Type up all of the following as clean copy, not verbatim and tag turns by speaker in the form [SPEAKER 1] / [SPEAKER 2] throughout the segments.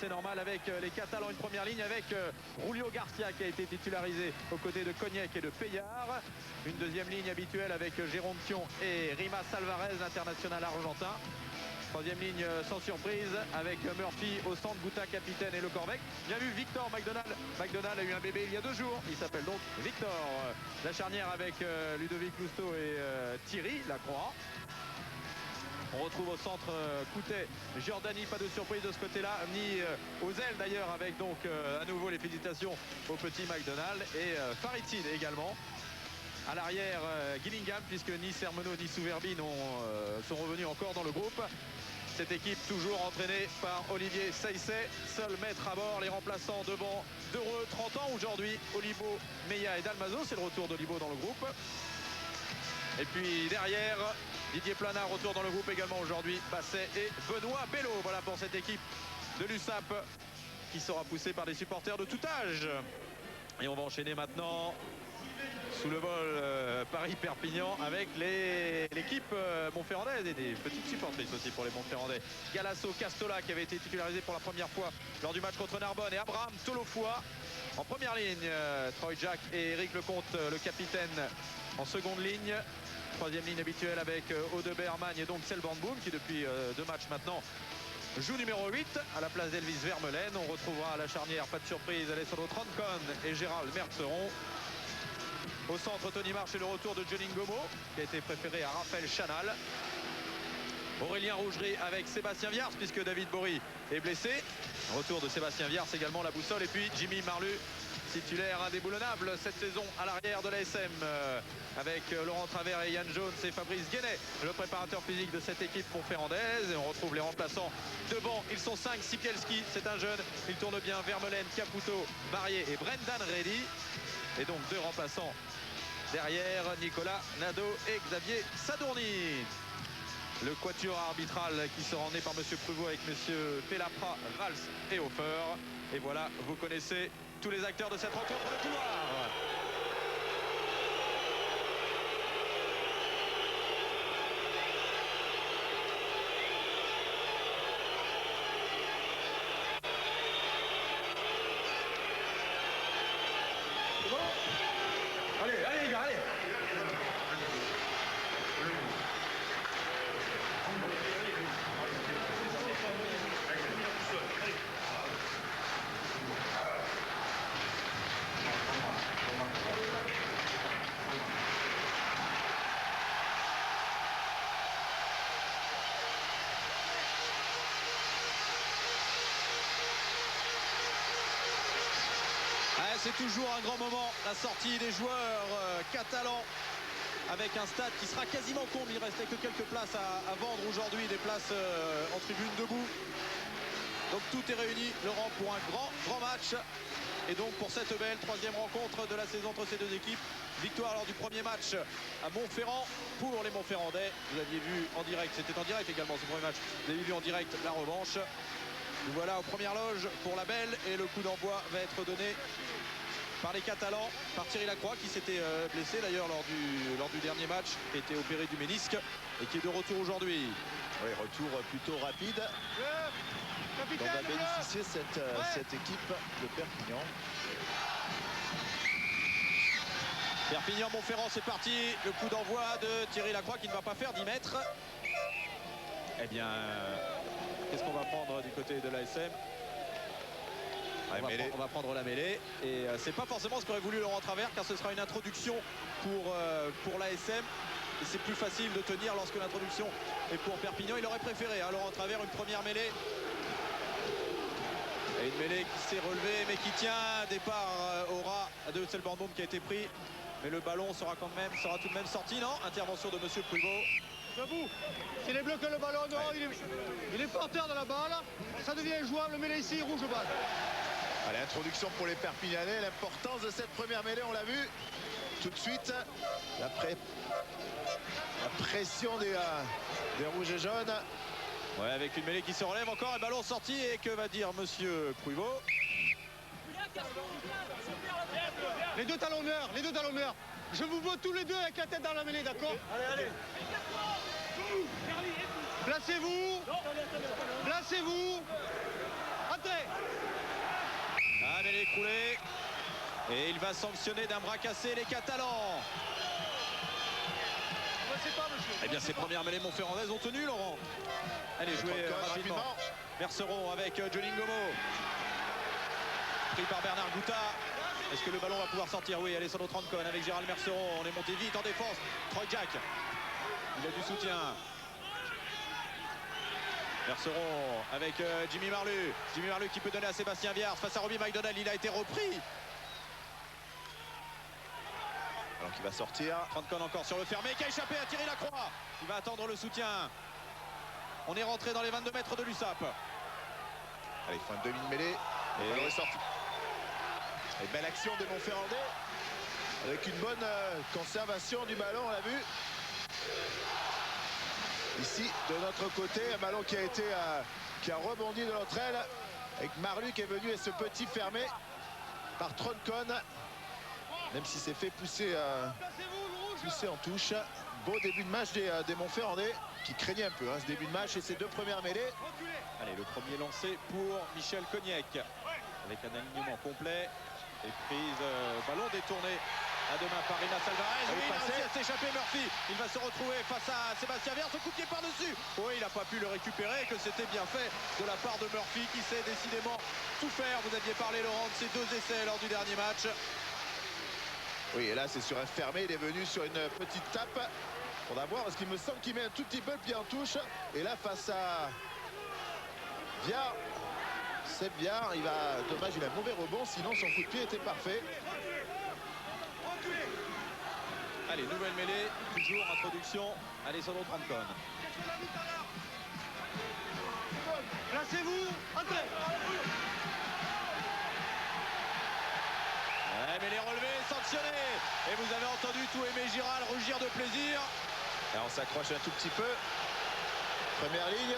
[SPEAKER 1] C'est normal avec les Catalans, une première ligne avec Julio Garcia qui a été titularisé aux côtés de Cognac et de Payard. Une deuxième ligne habituelle avec Jérôme Thion et Rimas Alvarez, l'international argentin. Troisième ligne sans surprise avec Murphy au centre, Gouta capitaine et Le Corvec. Bien vu Victor McDonald. McDonald a eu un bébé il y a 2 jours. Il s'appelle donc Victor. La charnière avec Ludovic Lousteau et Thierry Lacroix. On retrouve au centre Coutet, Giordani, pas de surprise de ce côté-là, ni aux ailes d'ailleurs, avec donc à nouveau les félicitations au petit McDonald et Faritine également. À l'arrière, Gillingham, puisque ni Sermono ni Souverbine sont revenus encore dans le groupe. Cette équipe toujours entraînée par Olivier Saïsset, seul maître à bord, les remplaçants devant d'heureux 30 ans aujourd'hui, Olibo, Meia et Dalmazo, c'est le retour d'Olibo dans le groupe. Et puis derrière, Didier Planard, retour dans le groupe également aujourd'hui, Basset et Benoît Bello. Voilà pour cette équipe de l'USAP qui sera poussée par des supporters de tout âge. Et on va enchaîner maintenant sous le vol Paris-Perpignan avec l'équipe montferrandaise et des petites supportrices aussi pour les Montferrandais. Galasso Castola qui avait été titularisé pour la première fois lors du match contre Narbonne et Abraham Tolofoa en première ligne. Troy Jack et Eric Lecomte, le capitaine, en seconde ligne. Troisième ligne habituelle avec Audebert Magne et donc Selban Boum qui depuis 2 matchs maintenant joue numéro 8 à la place d'Elvis Vermeulen. On retrouvera à la charnière, pas de surprise, Alessandro Troncon et Gérald Merceron. Au centre, Tony Marche et le retour de Johnny Ngomo qui a été préféré à Raphaël Chanal. Aurélien Rougerie avec Sébastien Viars puisque David Bory est blessé. Retour de Sébastien Viars également, la boussole. Et puis Jimmy Marlu, titulaire indéboulonnable cette saison à l'arrière de l'ASM avec Laurent Travers et Yann Jones et Fabrice Guénet, le préparateur physique de cette équipe montferrandaise. Et on retrouve les remplaçants devant. Ils sont 5. Sipielski, c'est un jeune, il tourne bien. Vermeulen, Caputo, Barrier et Brendan Reddy. Et donc 2 remplaçants derrière, Nicolas Nadeau et Xavier Sadourny. Le quatuor arbitral qui sera emmené par M. Pruvot avec M. Pelapra, Valls et Hofer. Et voilà, vous connaissez tous les acteurs de cette rencontre de couloir.
[SPEAKER 2] Allez les gars, allez.
[SPEAKER 1] C'est toujours un grand moment, la sortie des joueurs catalans avec un stade qui sera quasiment comble. Il restait que quelques places à vendre aujourd'hui, des places en tribune debout. Donc tout est réuni, Laurent, pour un grand match. Et donc pour cette belle 3e rencontre de la saison entre ces 2 équipes. Victoire lors du premier match à Montferrand pour les Montferrandais. Vous aviez vu en direct, c'était en direct également ce premier match. Vous avez vu en direct la revanche. Nous voilà aux premières loges pour la belle et le coup d'envoi va être donné par les Catalans, par Thierry Lacroix qui s'était blessé d'ailleurs lors du dernier match, qui a été opéré du ménisque et qui est de retour aujourd'hui.
[SPEAKER 3] Oui, retour plutôt rapide. Donc va bénéficier cette équipe de Perpignan.
[SPEAKER 1] Perpignan-Montferrand, c'est parti. Le coup d'envoi de Thierry Lacroix qui ne va pas faire 10 mètres. Eh bien, qu'est-ce qu'on va prendre du côté de l'ASM ? On va prendre la mêlée et c'est pas forcément ce qu'aurait voulu Laurent Travers car ce sera une introduction pour l'ASM et c'est plus facile de tenir lorsque l'introduction est pour Perpignan. Il aurait préféré Laurent Travers une première mêlée et une mêlée qui s'est relevée mais qui tient. Départ au ras de Selban Boum qui a été pris mais le ballon sera tout de même sorti. Non, intervention de Monsieur Pruvot.
[SPEAKER 2] J'avoue, c'est les bleus que le ballon, non, il est porteur de la balle, ça devient jouable, mais là ici, rouge balle.
[SPEAKER 3] Allez, introduction pour les Perpignanais, l'importance de cette première mêlée, on l'a vu tout de suite. La pression des rouges et jaunes.
[SPEAKER 1] Ouais, avec une mêlée qui se relève encore, un ballon sorti et que va dire Monsieur Pruvot?
[SPEAKER 2] Les deux talonneurs. Je vous veux tous les deux avec la tête dans la mêlée, d'accord? Allez. Placez-vous. entrez.
[SPEAKER 1] Ah, mais écroulé. Et il va sanctionner d'un bras cassé les Catalans. Eh bien, ces premières mêlées montferrandaises ont tenu, Laurent. Allez, jouer rapidement. Merceron avec Johnny Ngomo. Pris par Bernard Gouta. Est-ce que le ballon va pouvoir sortir? Oui, Alessandro Troncone avec Gérald Merceron. On est monté vite en défense. Troy Jack. Il a du soutien. Merceron avec Jimmy Marlu. Jimmy Marlu qui peut donner à Sébastien Viard face à Robbie McDonald. Il a été repris.
[SPEAKER 3] Alors qu'il va sortir.
[SPEAKER 1] Troncone encore sur le fermé qui a échappé à Thierry Lacroix. Il va attendre le soutien. On est rentré dans les 22 mètres de l'USAP.
[SPEAKER 3] Allez, il faut un demi de mêlée. Et le ballon est sorti. Et belle action des Montferrandais. Avec une bonne conservation du ballon, on l'a vu. Ici, de notre côté, un ballon qui a rebondi de notre aile. Avec Marlu qui est venu et ce petit fermé par Troncone. Même si c'est fait pousser en touche. Beau début de match des Montferrandais qui craignaient un peu ce début de match et ses deux premières mêlées.
[SPEAKER 1] Allez, le premier lancé pour Michel Cognac avec un alignement complet et prise ballon détourné à deux mains par Rimas Alvarez. Oui, il a réussi à s'échapper Murphy. Il va se retrouver face à Sébastien Viard. Son coup de pied par-dessus. Oui, il n'a pas pu le récupérer, que c'était bien fait de la part de Murphy qui sait décidément tout faire. Vous aviez parlé, Laurent, de ses deux essais lors du dernier match.
[SPEAKER 3] Oui, et là, c'est sur un fermé. Il est venu sur une petite tape. On va voir parce qu'il me semble qu'il met un tout petit peu le pied en touche. Et là, face à Viard, c'est Viard. Dommage, il a un mauvais rebond. Sinon, son coup de pied était parfait.
[SPEAKER 1] Allez, nouvelle mêlée. Toujours introduction. Alessandro Troncone.
[SPEAKER 2] Placez-vous. Entrez.
[SPEAKER 1] Mais les relevés sanctionnés. Et vous avez entendu tout Aimé Giral rugir de plaisir.
[SPEAKER 3] Là, on s'accroche un tout petit peu. Première ligne.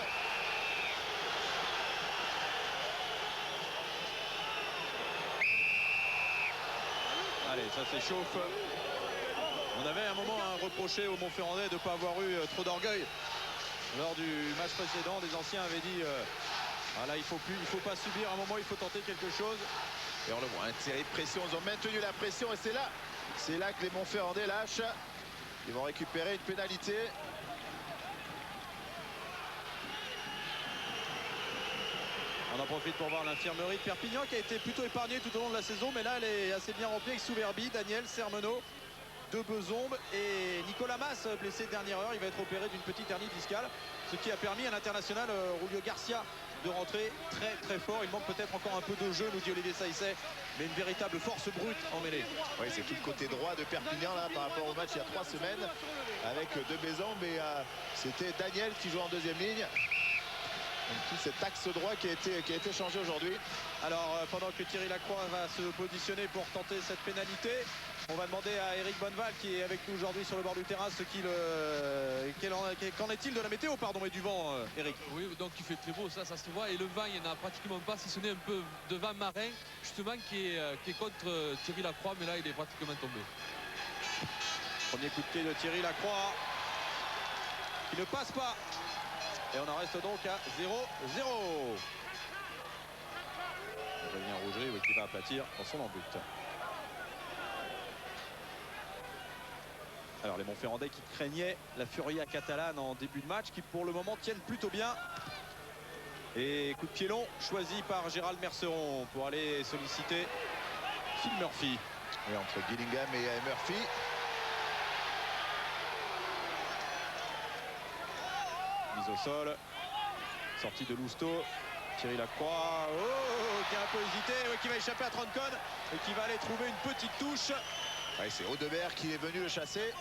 [SPEAKER 1] Allez, ça s'échauffe. On avait un moment reproché aux Montferrandais de ne pas avoir eu trop d'orgueil. Lors du match précédent, des anciens avaient dit là, il faut pas subir. À un moment, il faut tenter quelque chose.
[SPEAKER 3] Et on le voit, une série de pression. Ils ont maintenu la pression et c'est là que les Montferrandais lâchent. Ils vont récupérer une pénalité.
[SPEAKER 1] On en profite pour voir l'infirmerie de Perpignan qui a été plutôt épargnée tout au long de la saison. Mais là, elle est assez bien remplie avec Souverbi, Daniel, Sermenot, De Bezombes et Nicolas Mas, blessé dernière heure. Il va être opéré d'une petite hernie discale. Ce qui a permis à l'international Julio Garcia de rentrer très très fort. Il manque peut-être encore un peu de jeu, nous dit Olivier Saïsset, mais une véritable force brute en mêlée.
[SPEAKER 3] Oui, c'est tout le côté droit de Perpignan là par rapport au match il y a 3 semaines avec De Bezombes, mais c'était Daniel qui joue en deuxième ligne. Donc, tout cet axe droit qui a été changé aujourd'hui.
[SPEAKER 1] Alors pendant que Thierry Lacroix va se positionner pour tenter cette pénalité, on va demander à Eric Bonneval qui est avec nous aujourd'hui sur le bord du terrain qu'en est-il de la météo et du vent, Eric?
[SPEAKER 4] Oui, donc il fait très beau, ça se voit, et le vent il n'y en a pratiquement pas, si ce n'est un peu de vent marin justement qui est contre Thierry Lacroix, mais là il est pratiquement tombé.
[SPEAKER 1] Premier coup de pied de Thierry Lacroix qui ne passe pas. Et on en reste donc à 0-0. Aurélien Rougerie qui va aplatir dans son embut. Alors les Montferrandais qui craignaient la Furia catalane en début de match, qui pour le moment tiennent plutôt bien. Et coup de pied long choisi par Gérald Merceron pour aller solliciter Phil Murphy.
[SPEAKER 3] Et entre Gillingham et Murphy.
[SPEAKER 1] Mise au sol, sortie de Lousteau, Thierry Lacroix, qui a un peu hésité, qui va échapper à Troncone et qui va aller trouver une petite touche.
[SPEAKER 3] Ouais, c'est Audebert qui est venu le chasser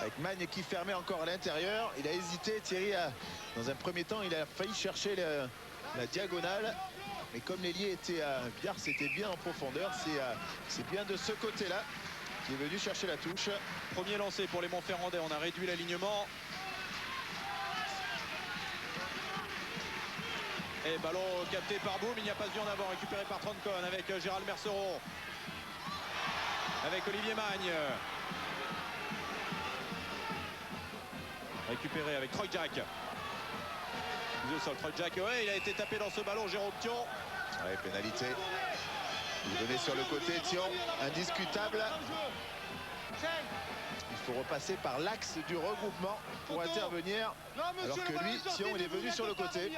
[SPEAKER 3] avec Magne qui fermait encore à l'intérieur. Il a hésité, Thierry, dans un premier temps il a failli chercher la diagonale, mais comme l'ailier était à Viard, c'était bien en profondeur. C'est bien de ce côté là qui est venu chercher la touche.
[SPEAKER 1] Premier lancé pour les Montferrandais, on a réduit l'alignement. Et ballon capté par Boum, il n'y a pas de vue en avant, récupéré par Troncone avec Gérald Merceron. Avec Olivier Magne. Récupéré avec Troy Jack. Mise au sol, Troy Jack, ouais, il a été tapé dans ce ballon, Jérôme Thion.
[SPEAKER 3] Ouais, pénalité. Il donnait sur le côté, Thion, indiscutable. Il faut repasser par l'axe du regroupement pour intervenir.
[SPEAKER 2] Non, monsieur,
[SPEAKER 3] Alors que lui, Thion, il est venu sur le côté.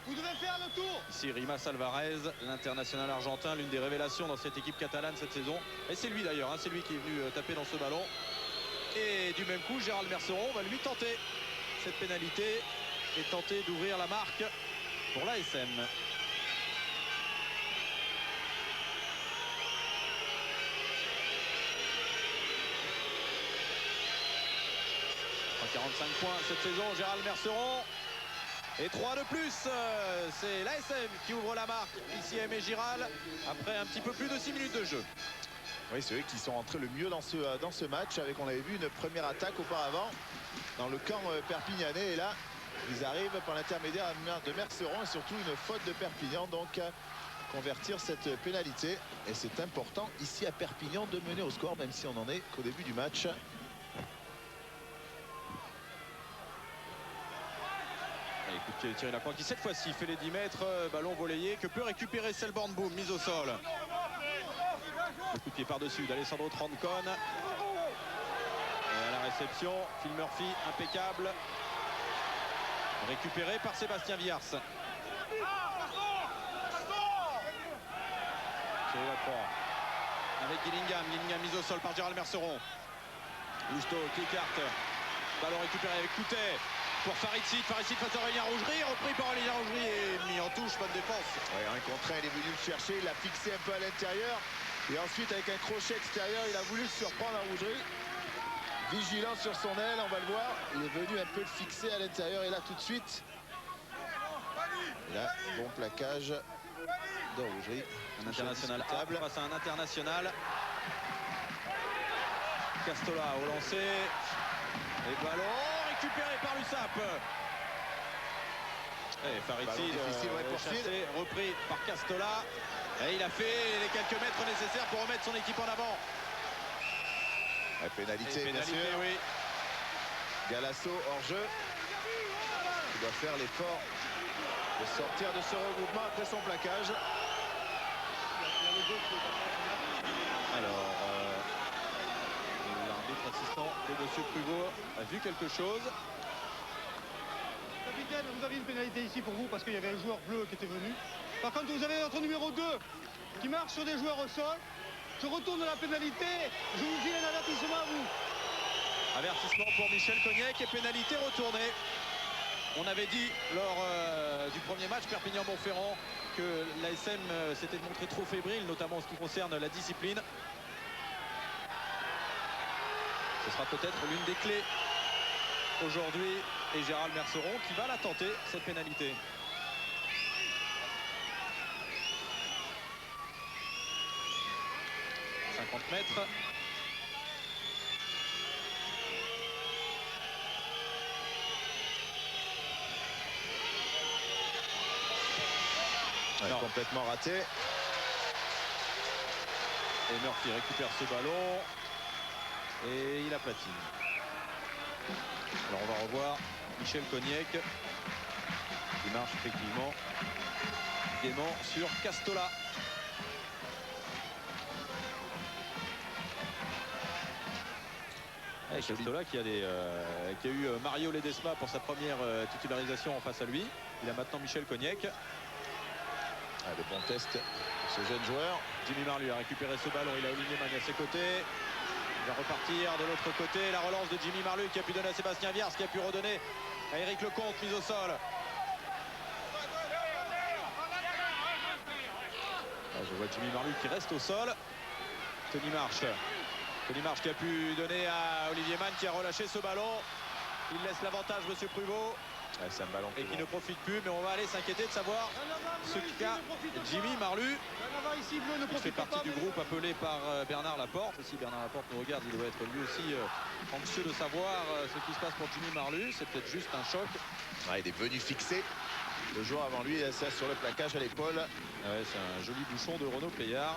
[SPEAKER 2] Vous devez faire le tour.
[SPEAKER 1] Ici Rimas Alvarez, l'international argentin, l'une des révélations dans cette équipe catalane cette saison. Et c'est lui d'ailleurs, hein, c'est lui qui est venu taper dans ce ballon. Et du même coup, Gérald Merceron va lui tenter cette pénalité et tenter d'ouvrir la marque pour l'ASM. « 45 points cette saison, Gérald Merceron. Et 3 de plus, c'est l'ASM qui ouvre la marque ici à Aimé Giral après un petit peu plus de 6 minutes de jeu.
[SPEAKER 3] Oui, c'est eux qui sont entrés le mieux dans ce match, avec, on avait vu, une première attaque auparavant dans le camp perpignanais. Et là, ils arrivent par l'intermédiaire de Merceron et surtout une faute de Perpignan. Donc, convertir cette pénalité. Et c'est important ici à Perpignan de mener au score, même si on n'en est qu'au début du match.
[SPEAKER 1] Écoute, Thierry Lacroix qui cette fois-ci fait les 10 mètres, ballon volleyé que peut récupérer Selborn. Boom, mise au sol. Le coup de pied par-dessus d'Alessandro Troncon. Et à la réception, Phil Murphy, impeccable. Récupéré par Sébastien Viars. Thierry Lacroix avec Gillingham. Gillingham mise au sol par Gérald Merceron. Lousteau qui écarte. Ballon récupéré avec Coutet. Pour Farid Sid face à Aurélien Rougerie, repris par Aurélien Rougerie et mis en touche, bonne défense.
[SPEAKER 3] Ouais, un contre un, il est venu le chercher, il l'a fixé un peu à l'intérieur. Et ensuite, avec un crochet extérieur, il a voulu le surprendre à Rougerie. Vigilant sur son aile, on va le voir. Il est venu un peu le fixer à l'intérieur et là, tout de suite. Et là, bon plaquage de Rougerie.
[SPEAKER 1] Un international face à un international. Castola au lancer. Et ballon récupéré par l'USAP. Et Farid Sid chassé, repris par Castola. Et il a fait les quelques mètres nécessaires pour remettre son équipe en avant.
[SPEAKER 3] La pénalité, bien sûr.
[SPEAKER 1] Oui.
[SPEAKER 3] Galasso hors jeu. Il doit faire l'effort de sortir de ce regroupement après son plaquage.
[SPEAKER 1] Alors, l'arbitre assistant de M. Pruvot a vu quelque chose.
[SPEAKER 2] Capitaine, vous avez une pénalité ici pour vous parce qu'il y avait un joueur bleu qui était venu. Par contre, vous avez votre numéro 2 qui marche sur des joueurs au sol. Je retourne la pénalité. Je vous file un avertissement à vous.
[SPEAKER 1] Avertissement pour Michel Cognac et pénalité retournée. On avait dit lors du premier match Perpignan-Montferrand que l'ASM s'était montré trop fébrile, notamment en ce qui concerne la discipline. Ce sera peut-être l'une des clés aujourd'hui et Gérald Merceron qui va la tenter, cette pénalité. « 50 mètres.
[SPEAKER 3] Ouais, complètement raté.
[SPEAKER 1] Et Murphy récupère ce ballon. Et il aplatine. Alors on va revoir Michel Cognac qui marche effectivement gaiement sur Castola. Et Castola qui a eu Mario Ledesma pour sa première titularisation en face à lui. Il a maintenant Michel Cognac.
[SPEAKER 3] De bons tests pour ce jeune joueur.
[SPEAKER 1] Jimmy Marlu a récupéré ce ballon. Il a Olivier Magne à ses côtés. Il va repartir de l'autre côté. La relance de Jimmy Marlu qui a pu donner à Sébastien Viars, qui a pu redonner à Éric Lecomte, mise au sol. Là, je vois Jimmy Marlu qui reste au sol. Tony Marche. Tony Marche qui a pu donner à Olivier Magne qui a relâché ce ballon. Il laisse l'avantage, monsieur Pruvot.
[SPEAKER 3] Ouais, c'est un ballon
[SPEAKER 1] et qui ne profite plus, mais on va aller s'inquiéter de savoir ce qu'a Jimmy Marlu. Il fait partie du groupe appelé par Bernard Laporte. Si Bernard Laporte nous regarde, il doit être lui aussi anxieux de savoir ce qui se passe pour Jimmy Marlu. C'est peut-être juste un choc.
[SPEAKER 3] Ouais, il est venu fixer le joueur avant lui, ça sur le plaquage à l'épaule.
[SPEAKER 1] Ouais, c'est un joli bouchon de Renaud Payard.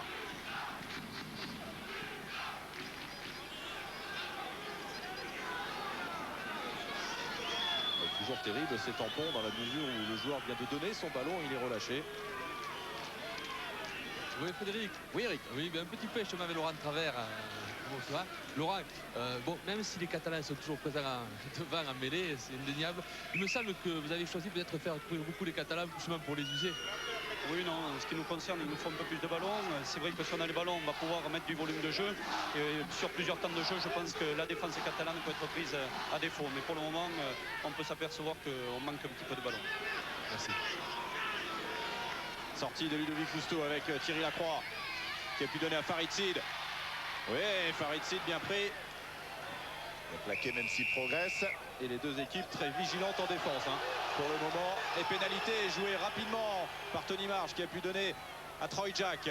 [SPEAKER 1] Toujours terrible ces tampons dans la mesure où le joueur vient de donner son ballon, il est relâché.
[SPEAKER 4] Oui, Frédéric.
[SPEAKER 1] Oui, Eric.
[SPEAKER 4] Oui, un petit peu chemin avec Laurent Travers. Bonsoir. Laurent, bon, même si les Catalans sont toujours présents devant en mêlée, c'est indéniable. Il me semble que vous avez choisi peut-être faire courir beaucoup les Catalans, justement pour les user.
[SPEAKER 2] Oui, non, en ce qui nous concerne, il nous faut un peu plus de ballons. C'est vrai que si on a les ballons, on va pouvoir mettre du volume de jeu. Et sur plusieurs temps de jeu, je pense que la défense catalane peut être prise à défaut. Mais pour le moment, on peut s'apercevoir qu'on manque un petit peu de ballons.
[SPEAKER 4] Merci.
[SPEAKER 1] Sortie de Ludovic Lousteau avec Thierry Lacroix qui a pu donner à Farid Sid. Oui, Farid Sid bien pris.
[SPEAKER 3] Il a plaqué même s'il progresse.
[SPEAKER 1] Et les deux équipes très vigilantes en défense pour le moment. Les pénalités jouées rapidement par Tony Marsh qui a pu donner à Troy Jack.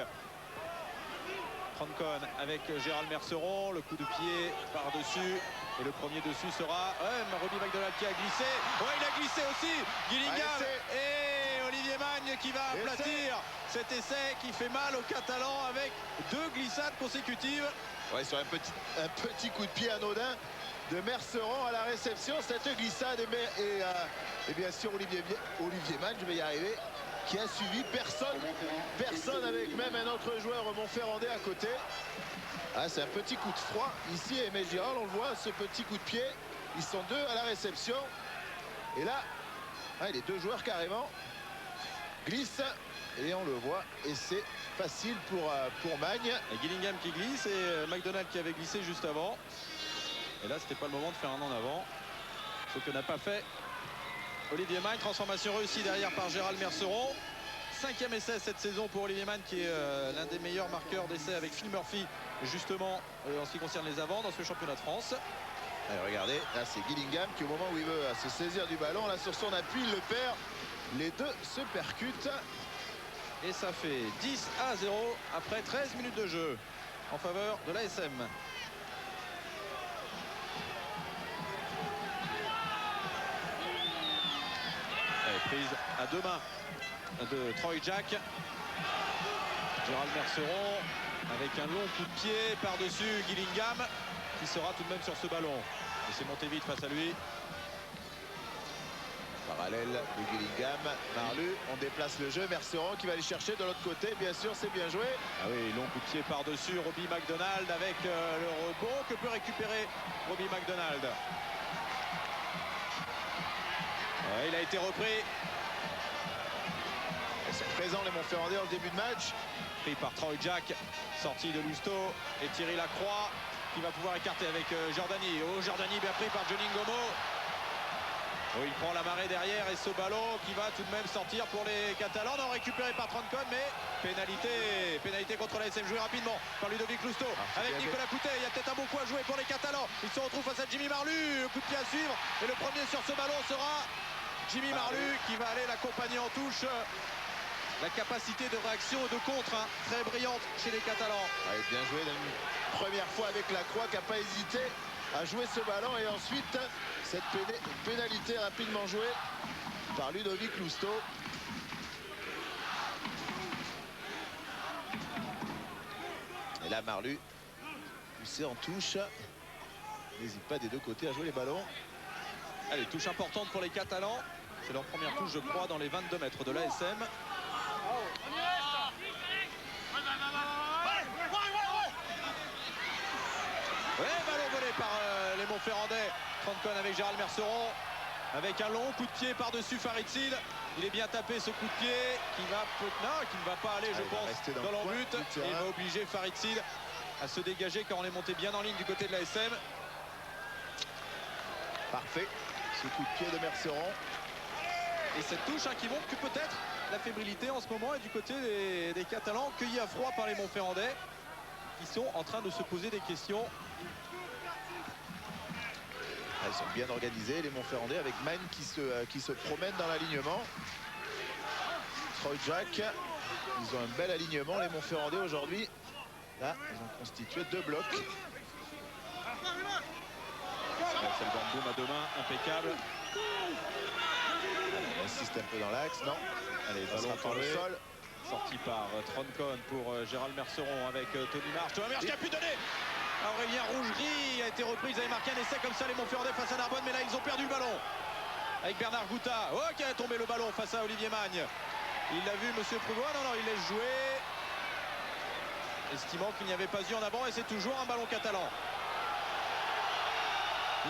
[SPEAKER 1] Troncon avec Gérald Merceron, le coup de pied par-dessus. Et le premier dessus sera Robbie McDonald qui a glissé. Ouais, il a glissé aussi. Gillingham et Olivier Magne qui va aplatir cet essai qui fait mal aux Catalans avec 2 glissades consécutives.
[SPEAKER 3] Ouais, sur un petit coup de pied anodin de Merceron à la réception. Cette glissade et bien sûr Olivier Magne, je vais y arriver, qui a suivi personne avec même un autre joueur Montferrandais à côté. Ah, c'est un petit coup de froid ici. Aimé Girard, on le voit, ce petit coup de pied. Ils sont 2 à la réception. Et là, les 2 joueurs carrément glissent. Et on le voit. Et c'est facile pour Magne.
[SPEAKER 1] Et Gillingham qui glisse et McDonald qui avait glissé juste avant. Et là, c'était pas le moment de faire un en avant. Ce que n'a pas fait Olivier Magne. Transformation réussie derrière par Gérald Merceron. 5e essai cette saison pour Olivier Magne qui est l'un des meilleurs marqueurs d'essai avec Phil Murphy justement en ce qui concerne les avants dans ce championnat de France.
[SPEAKER 3] Allez, regardez, là c'est Gillingham qui au moment où il veut se saisir du ballon, là sur son appui, il le perd. Les 2 se percutent.
[SPEAKER 1] Et ça fait 10-0 après 13 minutes de jeu en faveur de l'ASM. Prise à 2 mains de Troy Jack. Gérald Merceron avec un long coup de pied par-dessus Gillingham qui sera tout de même sur ce ballon. Et c'est monté vite face à lui.
[SPEAKER 3] Parallèle de Gillingham, Marlu, on déplace le jeu. Merceron qui va aller chercher de l'autre côté, bien sûr, c'est bien joué.
[SPEAKER 1] Ah oui, long coup de pied par-dessus Robbie McDonald avec le rebond que peut récupérer Robbie McDonald. Ouais, il a été repris.
[SPEAKER 3] Ils sont présents les Montferrandais en début de match.
[SPEAKER 1] Pris par Troy Jack, sortie de Lousteau et Thierry Lacroix qui va pouvoir écarter avec Jordani. Oh, Jordani bien pris par Johnny Ngomo. Oh, il prend la marée derrière et ce ballon qui va tout de même sortir pour les Catalans. Non, récupéré par Troncon, mais pénalité contre la SM jouée rapidement par Ludovic Lousteau avec Nicolas Coutet. Il y a peut-être un bon coup à jouer pour les Catalans. Ils se retrouvent face à Jimmy Marlu. Le coup de pied à suivre et le premier sur ce ballon sera Jimmy Marlu qui va aller l'accompagner en touche. La capacité de réaction et de contre très brillante chez les Catalans.
[SPEAKER 3] Ouais, bien joué une première fois avec Lacroix qui n'a pas hésité à jouer ce ballon et ensuite cette pénalité rapidement jouée par Ludovic Lousteau. Et là Marlu poussé en touche. N'hésite pas des 2 côtés à jouer les ballons.
[SPEAKER 1] Allez, touche importante pour les Catalans. C'est leur première touche, je crois, dans les 22 mètres de l'ASM. Ouais, ballon volé par les Montferrandais. Troncon avec Gérald Merceron. Avec un long coup de pied par-dessus Farid Sid. Il est bien tapé ce coup de pied qui ne va pas aller, je pense, dans l'embut. Et il va obliger Farid Sid à se dégager car on est monté bien en ligne du côté de l'ASM.
[SPEAKER 3] Parfait, ce coup de pied de Merceron.
[SPEAKER 1] Et cette touche qui montre que peut-être la fébrilité en ce moment est du côté des Catalans, cueillis à froid par les Montferrandais qui sont en train de se poser des questions.
[SPEAKER 3] Ils sont bien organisés les Montferrandais avec Magne qui se promène dans l'alignement. Troy Jack, ils ont un bel alignement les Montferrandais aujourd'hui. Là ils ont constitué 2 blocs.
[SPEAKER 1] C'est le bamboum à 2 mains, impeccable.
[SPEAKER 3] On insiste un peu dans l'axe, non.
[SPEAKER 1] Allez, ballon par le sol. Sorti par Troncon pour Gérald Merceron avec Tony Marsh. Tony Marsh qui a pu donner à Aurélien Rougerie. A été repris, ils avaient marqué un essai comme ça les Montferrandais face à Narbonne, mais là ils ont perdu le ballon. Avec Bernard Gouta. Oh, qui a tombé le ballon face à Olivier Magne. Il l'a vu, monsieur Prouvois. Non, il laisse jouer. estimant qu'il n'y avait pas eu en avant, et c'est toujours un ballon catalan.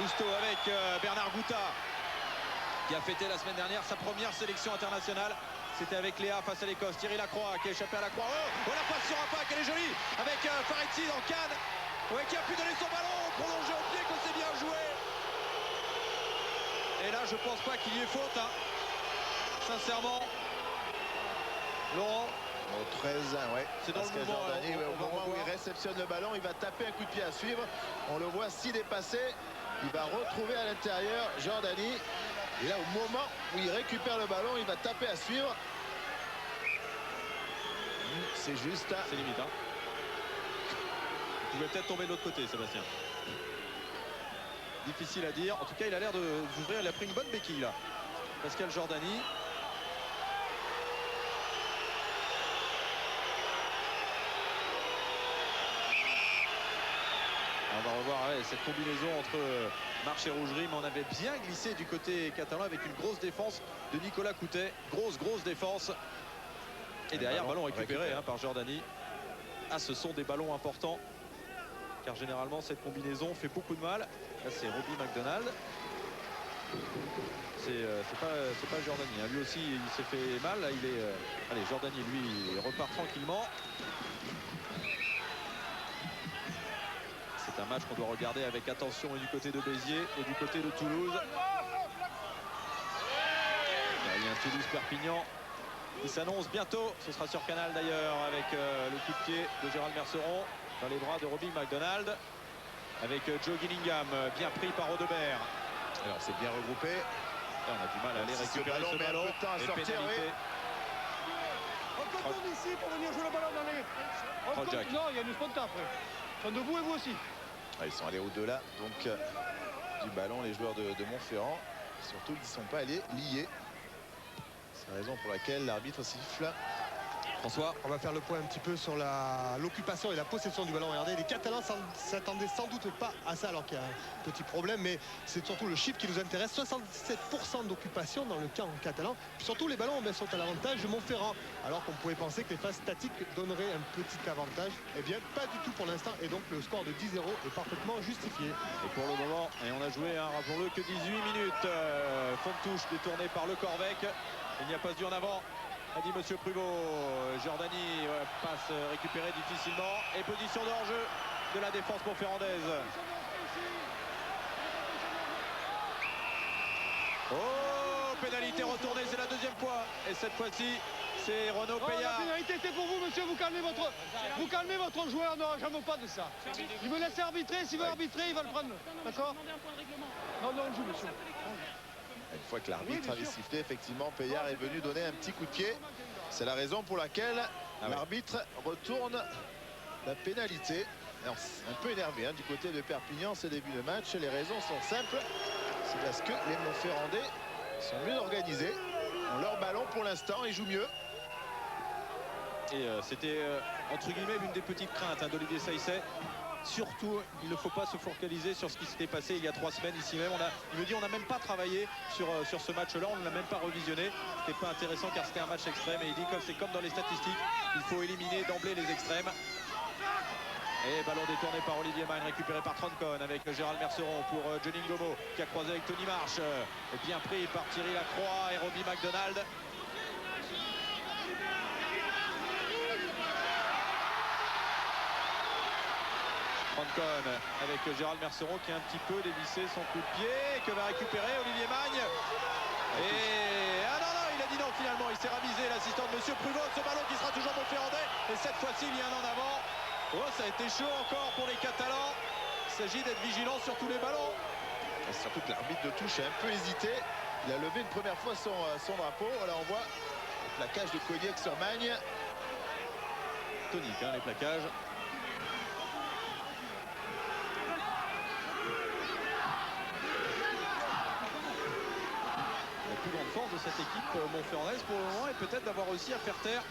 [SPEAKER 1] Lousteau avec Bernard Gouta, qui a fêté la semaine dernière sa première sélection internationale. C'était avec Léa face à l'Écosse. Thierry Lacroix qui a échappé à Lacroix. Oh, la passe sur Rafa, elle est jolie avec Faretti dans Cannes. Ouais, qui a pu donner son ballon, prolongé au pied, qu'on s'est bien joué. Et là, je pense pas qu'il y ait faute, hein. Sincèrement. Laurent.
[SPEAKER 3] Au 13, ouais.
[SPEAKER 1] C'est dans le moment,
[SPEAKER 3] Jordani,
[SPEAKER 1] on
[SPEAKER 3] au
[SPEAKER 1] va
[SPEAKER 3] moment où
[SPEAKER 1] revoir.
[SPEAKER 3] il réceptionne le ballon, il va taper un coup de pied à suivre. On le voit s'y dépasser. Il va retrouver à l'intérieur Jordani. Et là, au moment où il récupère le ballon, il va taper à suivre. C'est juste.
[SPEAKER 1] C'est limite, hein. Il pouvait peut-être tomber de l'autre côté, Sébastien. Difficile à dire. En tout cas, il a l'air d'ouvrir. Il a pris une bonne béquille, là. Pascal Jordani. On va revoir cette combinaison entre Marche et Rougerie, mais on avait bien glissé du côté catalan avec une grosse défense de Nicolas Coutet. Grosse défense. Et derrière, ballon récupéré par Jordani. Ah, ce sont des ballons importants, car généralement cette combinaison fait beaucoup de mal. Là, c'est Robbie McDonald. C'est pas Jordani, hein. Lui aussi il s'est fait mal. Là, il est allez, Jordani, lui, il repart tranquillement. C'est un match qu'on doit regarder avec attention, et du côté de Béziers et du côté de Toulouse. Il y a un Toulouse-Perpignan qui s'annonce bientôt. Ce sera sur Canal d'ailleurs, avec le coup de pied de Gérald Merceron dans les bras de Robbie McDonald, avec Joe Gillingham bien pris par Audebert.
[SPEAKER 3] Alors c'est bien regroupé.
[SPEAKER 1] Là, on a du mal à aller
[SPEAKER 3] Si ce
[SPEAKER 1] récupérer
[SPEAKER 3] ballon
[SPEAKER 1] ce
[SPEAKER 3] met un
[SPEAKER 1] ballon.
[SPEAKER 3] peu de temps à
[SPEAKER 1] Et
[SPEAKER 3] sortir,
[SPEAKER 1] pénalité.
[SPEAKER 5] On contourne ici pour venir jouer le ballon dans les...
[SPEAKER 1] Jack.
[SPEAKER 5] Non, il y a une sponta après. Ils sont debout et vous aussi.
[SPEAKER 3] Ah, ils sont allés au-delà donc du ballon, les joueurs de Montferrand. Surtout ils ne sont pas allés liés. C'est la raison pour laquelle l'arbitre siffle.
[SPEAKER 1] François.
[SPEAKER 6] On va faire le point un petit peu sur l'occupation et la possession du ballon. Regardez, les Catalans s'attendaient sans doute pas à ça, alors qu'il y a un petit problème, mais c'est surtout le chiffre qui nous intéresse. 67% d'occupation dans le camp catalan. Puis surtout, les ballons sont à l'avantage de Montferrand, alors qu'on pouvait penser que les phases statiques donneraient un petit avantage. Eh bien, pas du tout pour l'instant, et donc le score de 10-0 est parfaitement justifié.
[SPEAKER 1] Et pour le moment, et on a joué, rappelons-le, que 18 minutes. Fond de touche détourné par Le Corvec. Il n'y a pas eu en avant, a dit Monsieur Pruvot. Jordani passe récupéré difficilement. Et position de hors-jeu de la défense montferrandaise. Oh, pénalité retournée, c'est la deuxième fois. Et cette fois-ci, c'est Renaud
[SPEAKER 5] La
[SPEAKER 1] Payard.
[SPEAKER 5] pénalité c'est pour vous, monsieur. Vous calmez votre joueur. Non, j'en veux pas de ça. Il me laisse arbitrer. S'il veut arbitrer, il va le prendre. D'accord? Non, on joue, monsieur.
[SPEAKER 3] Une fois que l'arbitre avait sifflé, effectivement, Payard est venu donner un petit coup de pied. C'est la raison pour laquelle l'arbitre retourne la pénalité. Alors, un peu énervé du côté de Perpignan, ce début de match. Les raisons sont simples. C'est parce que les Montferrandais sont mieux organisés. Ont leur ballon pour l'instant, ils jouent mieux.
[SPEAKER 1] Et c'était entre guillemets l'une des petites craintes d'Olivier Saïsset. Surtout, il ne faut pas se focaliser sur ce qui s'était passé il y a 3 semaines ici même. Il me dit on n'a même pas travaillé sur ce match-là, on ne l'a même pas revisionné. C'était pas intéressant car c'était un match extrême. Et il dit que c'est comme dans les statistiques, il faut éliminer d'emblée les extrêmes. Et ballon détourné par Olivier Magne, récupéré par Troncon avec Gérald Merceron pour Johnny Ngomo qui a croisé avec Tony Marsh. Bien pris par Thierry Lacroix et Robbie McDonald. Troncon avec Gérald Merceron qui a un petit peu dévissé son coup de pied, que va récupérer Olivier Magne. Et ah non, il a dit non finalement, il s'est ravisé l'assistant de Monsieur Pruvot. Ce ballon qui sera toujours montferrandais. Et cette fois-ci, il y a un en avant. Oh, ça a été chaud encore pour les Catalans. Il s'agit d'être vigilant sur tous les ballons.
[SPEAKER 3] Et surtout que l'arbitre de touche a un peu hésité. Il a levé une première fois son drapeau. Là, on voit le plaquage de Cognac sur Magne.
[SPEAKER 1] Tonique, les plaquages. La plus grande force de cette équipe montferrandaise pour le moment est peut-être d'avoir réussi à faire taire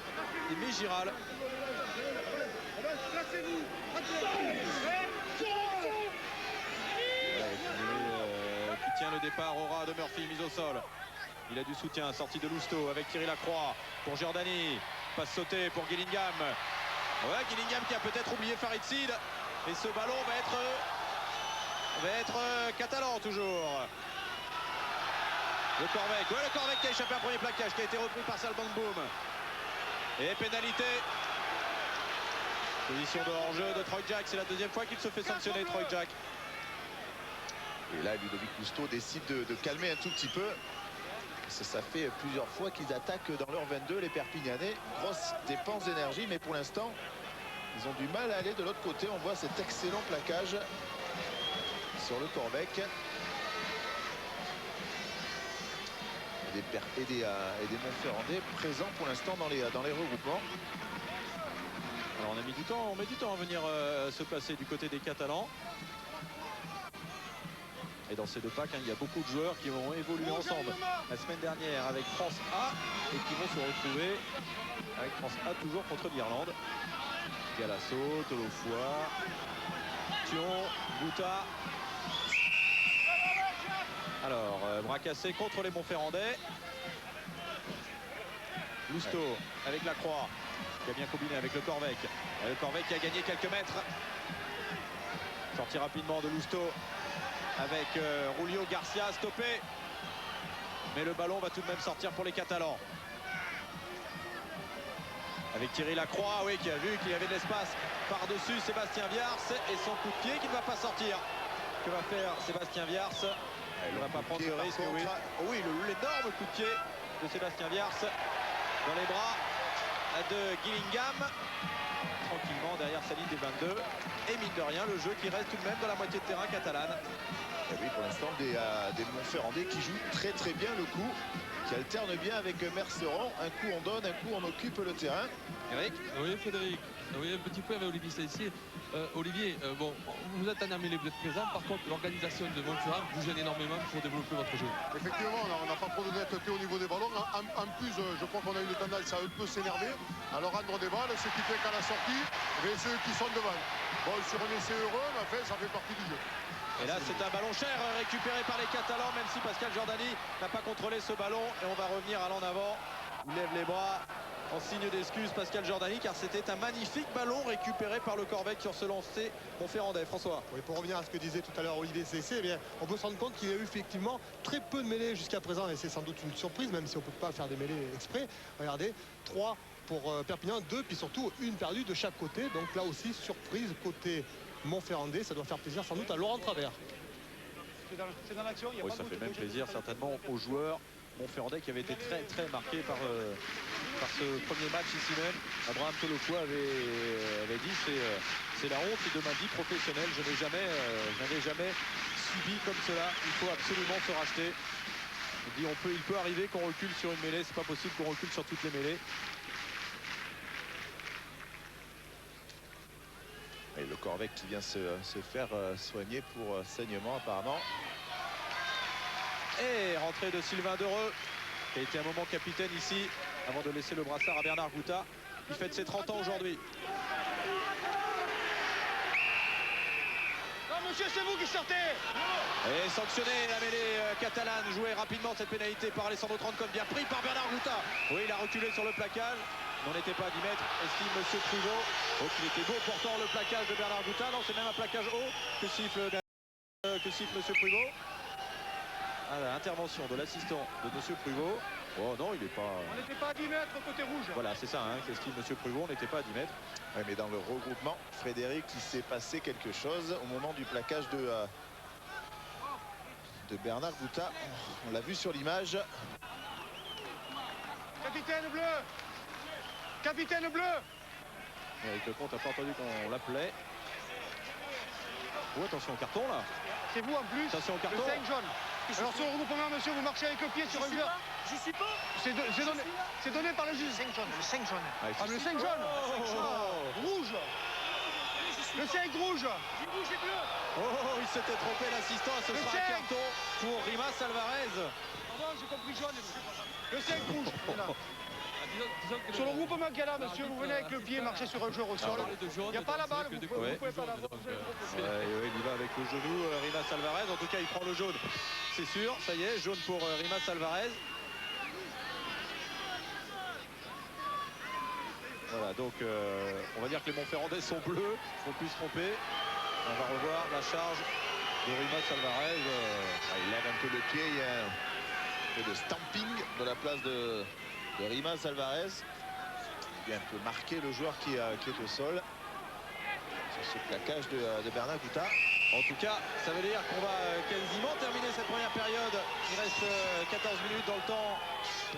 [SPEAKER 1] Aimé Giral. Qui tient le départ, Aura de Murphy, mise au sol. Il a du soutien, sortie de Lousteau avec Thierry Lacroix pour Jordani. Passe sautée pour Gillingham. Ouais, Gillingham qui a peut-être oublié Farid Sid. Et ce ballon va être catalan toujours. Le Corvec. Ouais, le Corvec qui a échappé un premier plaquage qui a été repris par Salban Boum. Et pénalité. Position de hors-jeu de Troy Jack. C'est la deuxième fois qu'il se fait sanctionner, Troy Jack.
[SPEAKER 3] Et là, Ludovic Lousteau décide de calmer un tout petit peu. Ça fait plusieurs fois qu'ils attaquent dans leur 22, les Perpignanais. Grosse dépense d'énergie, mais pour l'instant, ils ont du mal à aller de l'autre côté. On voit cet excellent plaquage sur le Corvec. Et des Montferrandais présents pour l'instant dans les regroupements.
[SPEAKER 1] Alors on a mis du temps, met du temps à venir se placer du côté des Catalans. Et dans ces deux packs, il y a beaucoup de joueurs qui vont évoluer ensemble la semaine dernière avec France A et qui vont se retrouver avec France A toujours contre l'Irlande. Galasso, Tolofoy, Thion, Bouta. Alors, bras cassé contre les Montferrandais. Lousteau avec la Croix qui a bien combiné avec le Corvec. Le Corvec qui a gagné quelques mètres. Sorti rapidement de Lousteau avec Julio Garcia stoppé. Mais le ballon va tout de même sortir pour les Catalans. Avec Thierry Lacroix, oui, qui a vu qu'il y avait de l'espace par-dessus Sébastien Viars et son coup de pied qui ne va pas sortir. Que va faire Sébastien Viars? Il ne va pas prendre de risque. Oui, oui, l'énorme coup de pied de Sébastien Viars dans les bras de Gillingham. Tranquillement derrière sa ligne des 22. Et mine de rien, le jeu qui reste tout de même dans la moitié de terrain catalane.
[SPEAKER 3] Et oui, pour l'instant, des Montferrandais qui jouent très très bien le coup, qui alternent bien avec Merceron. Un coup on donne, un coup on occupe le terrain.
[SPEAKER 1] Eric?
[SPEAKER 4] Oui, Frédéric. Oui, un petit peu avec Olivier Saissier. Olivier, bon, vous êtes un mêlée, vous êtes présent. Par contre, l'organisation de Montferrand vous gêne énormément pour développer votre jeu.
[SPEAKER 5] Effectivement, on n'a pas trop de netteté au niveau des ballons. En plus, je crois qu'on a une tendance à un peu s'énerver, à leur rendre des balles, ce qui fait qu'à la sortie, c'est eux qui sont devant. Bon, sur un essai heureux, mais enfin, ça fait partie du jeu.
[SPEAKER 1] Et là, c'est un ballon cher récupéré par les Catalans, même si Pascal Giordani n'a pas contrôlé ce ballon. Et on va revenir à l'en avant. Il lève les bras en signe d'excuse, Pascal Giordani, car c'était un magnifique ballon récupéré par le Corvec sur ce lancer Montferrandais. François.
[SPEAKER 6] Oui, pour revenir à ce que disait tout à l'heure Olivier Saissier, eh bien, on peut se rendre compte qu'il y a eu effectivement très peu de mêlées jusqu'à présent. Et c'est sans doute une surprise, même si on ne peut pas faire des mêlées exprès. Regardez, 3 pour Perpignan, 2, puis surtout une perdue de chaque côté. Donc là aussi, surprise côté Montferrandais. Ça doit faire plaisir sans doute à Laurent Travers.
[SPEAKER 5] C'est dans l'action.
[SPEAKER 1] Oui, ça fait même plaisir certainement aux joueurs Montferrandais qui avaient été très très marqués par ce premier match ici même. Abraham Tolofoy avait dit c'est la honte de ma vie professionnelle. Je n'avais jamais subi comme cela. Il faut absolument se racheter. Il dit il peut arriver qu'on recule sur une mêlée. C'est pas possible qu'on recule sur toutes les mêlées.
[SPEAKER 3] Et le Corvec qui vient se faire soigner pour saignement apparemment.
[SPEAKER 1] Et rentrée de Sylvain Dereux, qui a été un moment capitaine ici, avant de laisser le brassard à Bernard Gouta, qui fête ses 30 ans aujourd'hui.
[SPEAKER 5] Non, monsieur, c'est vous qui sortez.
[SPEAKER 1] Et sanctionné, la mêlée catalane, jouée rapidement cette pénalité par Alessandro Troncon, bien pris par Bernard Gouta. Oui, il a reculé sur le plaquage, on n'était pas à 10 mètres, estime monsieur Pruvot. Donc il était beau pourtant le plaquage de Bernard Gouta, non, c'est même un plaquage haut que siffle monsieur Pruvot. À l'intervention de l'assistant de monsieur Pruvot. Oh non, il n'est pas...
[SPEAKER 5] On n'était pas à 10 mètres côté rouge.
[SPEAKER 1] Voilà, c'est ça, qu'estime monsieur Pruvot, on n'était pas à 10 mètres.
[SPEAKER 3] Ouais, mais dans le regroupement, Frédéric, il s'est passé quelque chose au moment du plaquage de Bernard Gouta. On l'a vu sur l'image.
[SPEAKER 5] Capitaine bleu. Capitaine bleu.
[SPEAKER 1] Eric Lecomte n'a pas entendu qu'on l'appelait. Oh, attention au carton là.
[SPEAKER 5] C'est vous en plus.
[SPEAKER 1] Attention au carton.
[SPEAKER 5] Le 5 jaune. Alors sur le regroupement, monsieur, vous marchez avec le pied sur un joueur.
[SPEAKER 7] J'y suis pas.
[SPEAKER 5] C'est donné par le juge.
[SPEAKER 7] Le 5 jaune, le 5 jaune.
[SPEAKER 5] Ah, le 5 jaune. Rouge. Le 5 rouge.
[SPEAKER 7] Du rouge et bleu.
[SPEAKER 1] Oh, il s'était trompé l'assistant, ce
[SPEAKER 5] Le
[SPEAKER 1] sera un
[SPEAKER 5] 5.
[SPEAKER 1] carton pour Rimas Alvarez.
[SPEAKER 5] Pardon, j'ai compris jaune. Le 5 rouge. Voilà.
[SPEAKER 4] Disons que
[SPEAKER 5] Sur le regroupement qu'il y a là, monsieur, vous venez avec le pied marcher sur un joueur au sol. Il n'y a pas la balle, vous pouvez pas la voir.
[SPEAKER 1] Ouais, il y va avec le genou, Rimas Alvarez. En tout cas, il prend le jaune, c'est sûr. Ça y est, jaune pour Rimas Alvarez. Voilà, donc on va dire que les Montferrandais sont bleus, il ne faut plus se tromper. On va revoir la charge de Rimas Alvarez.
[SPEAKER 3] Il lève un peu le pied, il y a un peu de stamping de la place de Rimas Alvarez. Il a un peu marqué le joueur qui est au sol. Sur ce plaquage de Bernard Gouta.
[SPEAKER 1] En tout cas, ça veut dire qu'on va quasiment terminer cette première période. Il reste 14 minutes dans le temps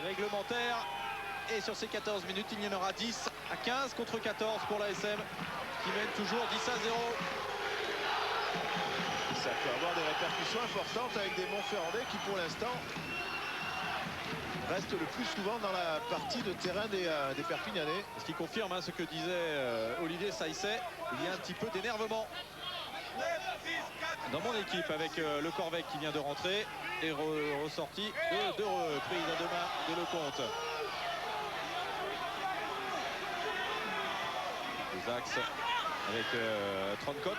[SPEAKER 1] réglementaire. Et sur ces 14 minutes, il y en aura 10 à 15 contre 14 pour l'ASM qui mène toujours 10 à 0.
[SPEAKER 3] Ça peut avoir des répercussions importantes avec des Montferrandais qui pour l'instant restent le plus souvent dans la partie de terrain des Perpignanais.
[SPEAKER 1] Ce qui confirme ce que disait Olivier Saïsset, il y a un petit peu d'énervement dans mon équipe avec le Corvec qui vient de rentrer et ressorti de deux reprises à deux mains de Lecomte. Les axes avec Troncon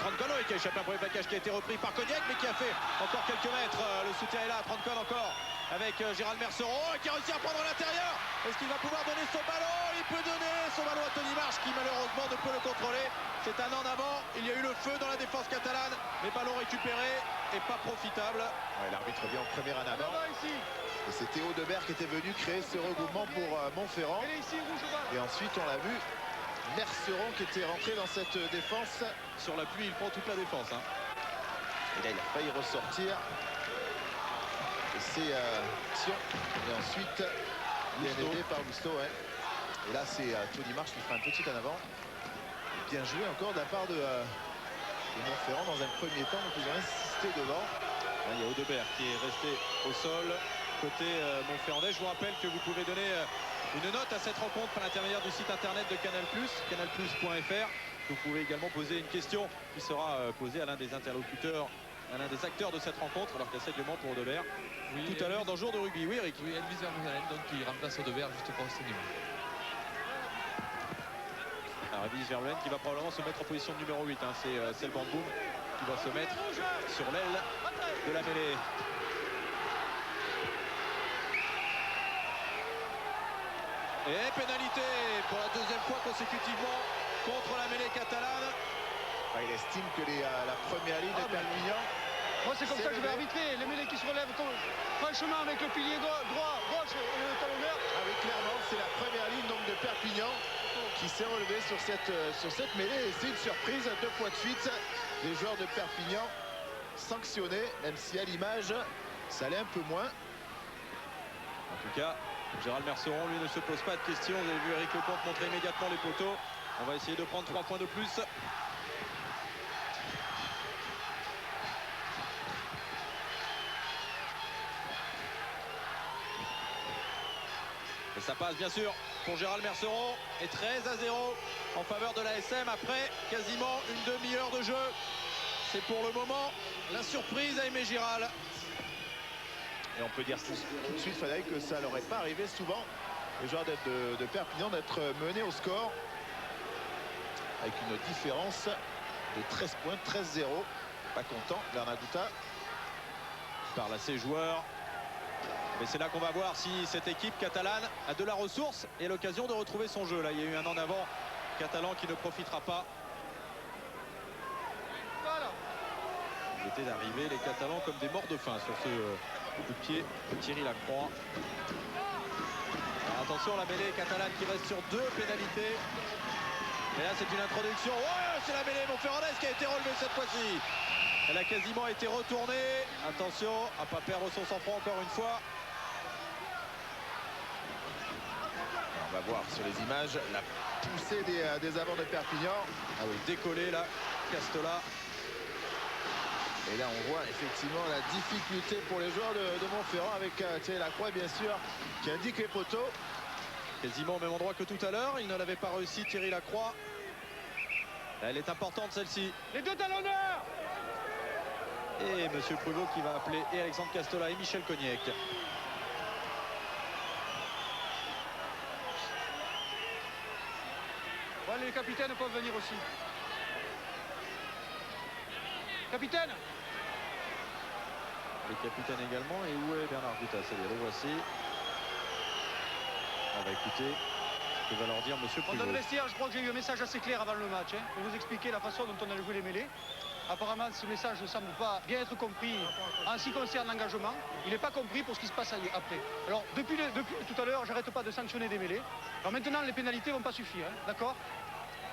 [SPEAKER 1] qui a échappé un premier plaquage qui a été repris par Cognac mais qui a fait encore quelques mètres. Le soutien est là, Troncon encore avec Gérald Merceron qui a réussi à prendre à l'intérieur. Est-ce qu'il va pouvoir donner son ballon? Il peut donner son ballon à Tony Marche qui malheureusement ne peut le contrôler. C'est un en avant. Il y a eu le feu dans la défense catalane, mais ballon récupéré et pas profitable.
[SPEAKER 3] Ouais, l'arbitre vient en premier en avant. Et c'est Théo Debert qui était venu créer ce regroupement pour Montferrand. Et ensuite on l'a vu, Merceron qui était rentré dans cette défense.
[SPEAKER 1] Sur l'appui, il prend toute la défense.
[SPEAKER 3] Et là il a failli ressortir. Et c'est Sion. Et ensuite bien aidé par Gusto. Ouais. Et là c'est Tony Marche qui fera un petit en avant. Et bien joué encore de la part de Montferrand dans un premier temps. Donc ils ont insisté devant.
[SPEAKER 1] Là, il y a Audebert qui est resté au sol côté Montferrandais. Je vous rappelle que vous pouvez donner une note à cette rencontre par l'intermédiaire du site internet de Canal+, canalplus.fr. Vous pouvez également poser une question qui sera posée à l'un des interlocuteurs, à l'un des acteurs de cette rencontre, alors qu'il y a 7 éléments pour Audebert. Oui, tout à l'heure dans le jour de rugby. Oui, Eric.
[SPEAKER 4] Oui, Elvis Vermeulen, donc qui remplace Audebert juste pour ce niveau.
[SPEAKER 1] Elvis Vermeulen qui va probablement se mettre en position numéro 8. C'est le Bamboum qui va se mettre sur l'aile de la mêlée. Et pénalité pour la deuxième fois consécutivement contre la mêlée catalane.
[SPEAKER 3] Il estime que la première ligne de Perpignan.
[SPEAKER 7] Moi, c'est comme ça que je vais arbitrer. Les mêlées qui se relèvent franchement avec le pilier droit, gauche et le talonneur.
[SPEAKER 3] Ah oui, clairement, c'est la première ligne donc, de Perpignan qui s'est relevée sur cette mêlée. Et c'est une surprise, 2 fois de suite. Les joueurs de Perpignan sanctionnés, même si à l'image, ça allait un peu moins.
[SPEAKER 1] En tout cas, Gérald Merceron, lui, ne se pose pas de questions. Vous avez vu Eric Lecomte montrer immédiatement les poteaux. On va essayer de prendre 3 points de plus. Et ça passe bien sûr pour Gérald Merceron. Et 13 à 0 en faveur de l'ASM après quasiment une demi-heure de jeu. C'est pour le moment la surprise à Aimé Giral.
[SPEAKER 3] Et on peut dire tout de suite, Frédéric, que ça n'aurait pas arrivé souvent, les joueurs de Perpignan, d'être menés au score avec une différence de 13 points, 13-0. Pas content, Bernard Gouta.
[SPEAKER 1] Parle à ses joueurs. Mais c'est là qu'on va voir si cette équipe catalane a de la ressource et l'occasion de retrouver son jeu. Là, il y a eu un en avant catalan qui ne profitera pas. Ils étaient arrivés, les Catalans, comme des morts de faim sur ce coup de pied de Thierry Lacroix. Alors, attention, la mêlée catalane qui reste sur 2 pénalités. Et là, c'est une introduction. Ouais, c'est la mêlée Montferrandaise qui a été relevée cette fois-ci. Elle a quasiment été retournée. Attention à ne pas perdre son sang-froid encore une fois.
[SPEAKER 3] On va voir sur les images la poussée des avants de Perpignan.
[SPEAKER 1] Ah oui, décollé là, Castola.
[SPEAKER 3] Et là, on voit effectivement la difficulté pour les joueurs de Montferrand avec Thierry Lacroix, bien sûr, qui indique les poteaux.
[SPEAKER 1] Quasiment au même endroit que tout à l'heure. Il ne l'avait pas réussi, Thierry Lacroix. Elle est importante, celle-ci.
[SPEAKER 7] Les 2 talonneurs.
[SPEAKER 1] Et Monsieur Pruvot qui va appeler et Alexandre Castola et Michel Cognac.
[SPEAKER 7] Bon, les capitaines peuvent venir aussi. Capitaine.
[SPEAKER 1] Les capitaines également. Et où est Bernard Gouta? Ça y est, le voici. On va écouter Que va leur dire monsieur
[SPEAKER 7] Dans le
[SPEAKER 1] Pruvot?
[SPEAKER 7] vestiaire, je crois que j'ai eu un message assez clair avant le match, hein, pour vous expliquer la façon dont on a joué les mêlées. Apparemment, ce message ne semble pas bien être compris en ce qui concerne l'engagement. Il n'est pas compris pour ce qui se passe après. Alors, depuis tout à l'heure, j'arrête pas de sanctionner des mêlées. Alors maintenant, les pénalités ne vont pas suffire, hein, d'accord?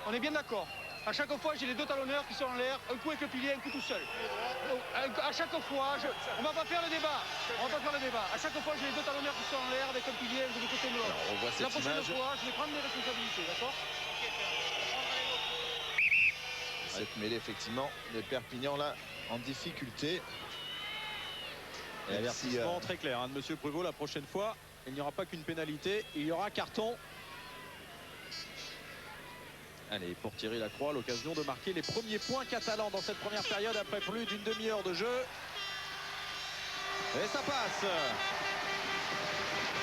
[SPEAKER 7] On est bien d'accord. À chaque fois, j'ai les deux talonneurs qui sont en l'air, un coup avec le pilier, un coup tout seul. À chaque fois, on va pas faire le débat. On va pas faire le débat. À chaque fois, j'ai les deux talonneurs qui sont en l'air avec un pilier de côté de l'autre.
[SPEAKER 3] Alors, on voit
[SPEAKER 7] La
[SPEAKER 3] cette
[SPEAKER 7] prochaine
[SPEAKER 3] image.
[SPEAKER 7] fois, je vais prendre mes responsabilités, d'accord?
[SPEAKER 3] Cette mêlée, effectivement, de Perpignan, là, en difficulté.
[SPEAKER 1] Et avertissement très clair hein, de monsieur Pruvot. La prochaine fois, il n'y aura pas qu'une pénalité, il y aura carton. Allez, pour Thierry Lacroix, l'occasion de marquer les premiers points catalans dans cette première période après plus d'une demi-heure de jeu. Et ça passe.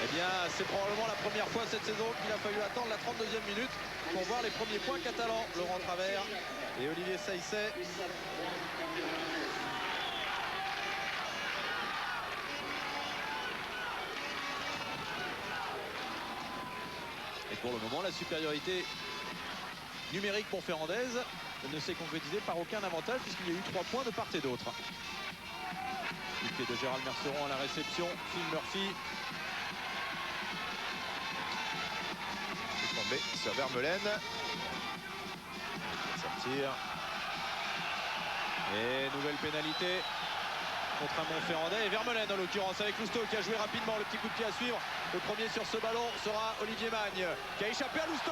[SPEAKER 1] Eh bien, c'est probablement la première fois cette saison qu'il a fallu attendre la 32e minute pour voir les premiers points catalans. Laurent Travers et Olivier Saïsset. Et pour le moment, la supériorité numérique montferrandaise ne s'est concrétisée par aucun avantage puisqu'il y a eu 3 points de part et d'autre. Du pied de Gérald Merceron à la réception, Phil Murphy.
[SPEAKER 3] C'est tombé sur Vermeulen. Sortir.
[SPEAKER 1] Et nouvelle pénalité contre un Montferrandais et Vermeulen en l'occurrence avec Lousteau qui a joué rapidement. Le petit coup de pied à suivre. Le premier sur ce ballon sera Olivier Magne qui a échappé à Lousteau.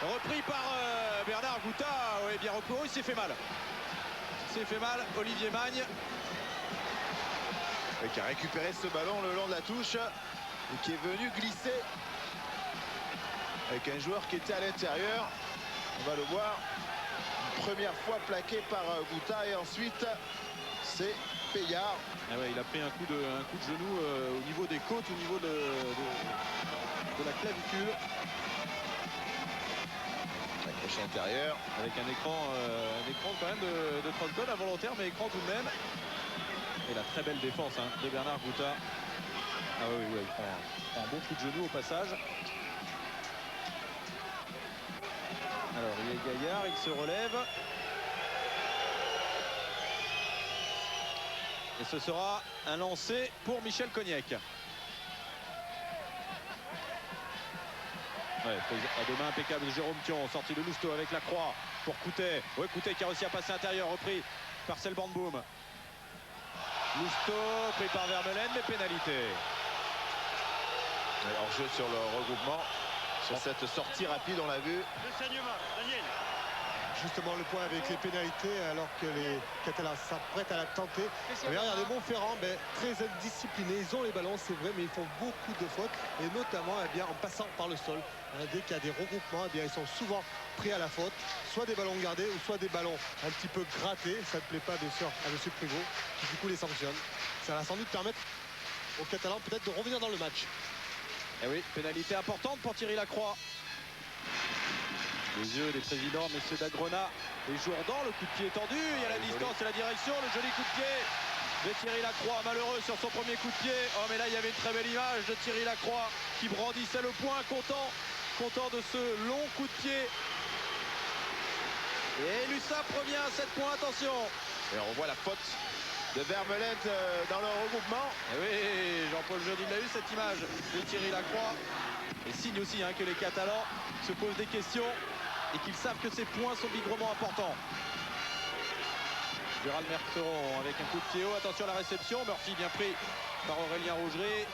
[SPEAKER 1] Repris par Bernard Gouta. Oui, bien repris. Oh, il s'est fait mal. Il s'est fait mal, Olivier Magne.
[SPEAKER 3] Et qui a récupéré ce ballon le long de la touche et qui est venu glisser avec un joueur qui était à l'intérieur. On va le voir. Une première fois plaqué par Gouta et ensuite c'est Payard.
[SPEAKER 1] Ah ouais, il a pris un coup de genou au niveau des côtes, au niveau de la clavicule.
[SPEAKER 3] Crochet intérieur.
[SPEAKER 1] Avec un écran quand même de Troncon, involontaire, mais écran tout de même. Et la très belle défense hein, de Bernard Gouta. Ah oui, il prend un bon coup de genou au passage. Alors il est Gaillard, il se relève. Et ce sera un lancer pour Michel Cognac. Ouais, à deux mains impeccable de Jérôme Thion, sorti de Lousteau avec la croix pour Coutet. Ouais, Coutet qui a réussi à passer intérieur, repris par Selban-Boum. Lousteau pris par Vermeulen, mais pénalité.
[SPEAKER 3] En jeu sur le regroupement, sur cette sortie rapide, on l'a vu.
[SPEAKER 7] Le saignement, Daniel.
[SPEAKER 6] Justement le point avec les pénalités alors que les Catalans s'apprêtent à la tenter. Mais regardez Montferrand, très indisciplinés, ils ont les ballons c'est vrai mais ils font beaucoup de fautes et notamment en passant par le sol. Dès qu'il y a des regroupements, ils sont souvent pris à la faute, soit des ballons gardés ou soit des ballons un petit peu grattés. Ça ne plaît pas bien sûr à M. Pruvot qui du coup les sanctionne. Ça va sans doute permettre aux Catalans peut-être de revenir dans le match.
[SPEAKER 1] Et oui, pénalité importante pour Thierry Lacroix. Les yeux des présidents, messieurs d'Agrona et Jourdan, le coup de pied tendu, il y a la distance et la direction, le joli coup de pied de Thierry Lacroix, malheureux sur son premier coup de pied. Oh mais là il y avait une très belle image de Thierry Lacroix qui brandissait le poing, content de ce long coup de pied. Et l'USAP revient à 7 points, attention.
[SPEAKER 3] Et on voit la faute de Vermeulen dans le regroupement.
[SPEAKER 1] Et oui, Jean-Paul Jody l'a eu cette image de Thierry Lacroix. Et signe aussi que les Catalans se posent des questions et qu'ils savent que ces points sont bigrement importants. Gérald Merceron avec un coup de pied haut. Attention à la réception. Murphy bien pris par Aurélien Rougerie.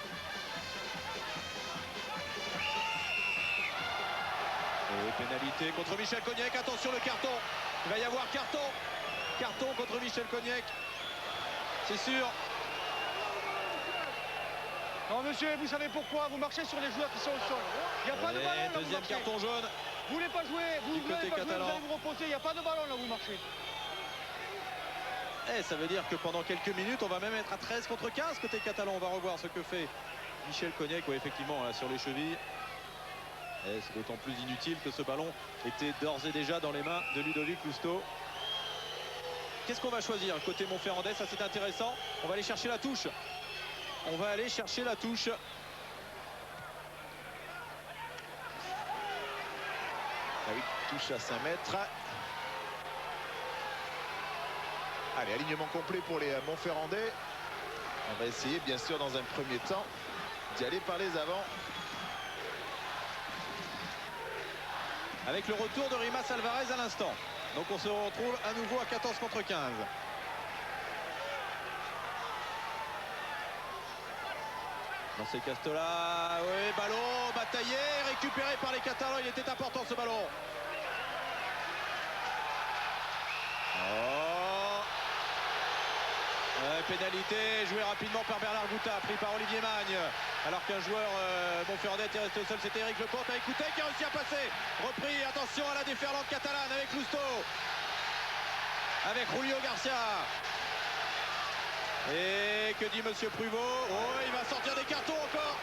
[SPEAKER 1] Et pénalité contre Michel Cognac. Attention le carton. Il va y avoir carton. Carton contre Michel Cognac. C'est sûr.
[SPEAKER 7] Non monsieur, vous savez pourquoi? Vous marchez sur les joueurs qui sont au sol. Il n'y a pas de ballon là, vous
[SPEAKER 1] deuxième
[SPEAKER 7] marchez.
[SPEAKER 1] carton jaune.
[SPEAKER 7] Vous voulez pas jouer, vous
[SPEAKER 1] côté
[SPEAKER 7] voulez pas jouer,
[SPEAKER 1] catalan.
[SPEAKER 7] vous allez vous reposer. Il n'y a pas de ballon là où vous marchez.
[SPEAKER 1] Ça veut dire que pendant quelques minutes, on va même être à 13 contre 15 côté catalan. On va revoir ce que fait Michel Cognac, oui, effectivement, là, sur les chevilles. C'est d'autant plus inutile que ce ballon était d'ores et déjà dans les mains de Ludovic Lousteau. Qu'est-ce qu'on va choisir côté Montferrandais? Ça, c'est intéressant. On va aller chercher la touche. On va aller chercher la touche.
[SPEAKER 3] Touche à 5 mètres. Allez, alignement complet pour les Montferrandais. On va essayer, bien sûr, dans un premier temps, d'y aller par les avants.
[SPEAKER 1] Avec le retour de Rimas Alvarez à l'instant. Donc on se retrouve à nouveau à 14 contre 15. Dans ces Castola, oui, ballon bataillé, récupéré par les Catalans. Il était important ce ballon. Oh. Pénalité jouée rapidement par Bernard Gouta, pris par Olivier Magne. Alors qu'un joueur Montferrandais était resté au sol, c'était Eric Lecomte avec Gouta qui a réussi à passer. Repris, attention à la déferlante catalane avec Lousteau. Avec Julio Garcia. Et que dit Monsieur Pruvot? Oh, il va sortir des cartons encore.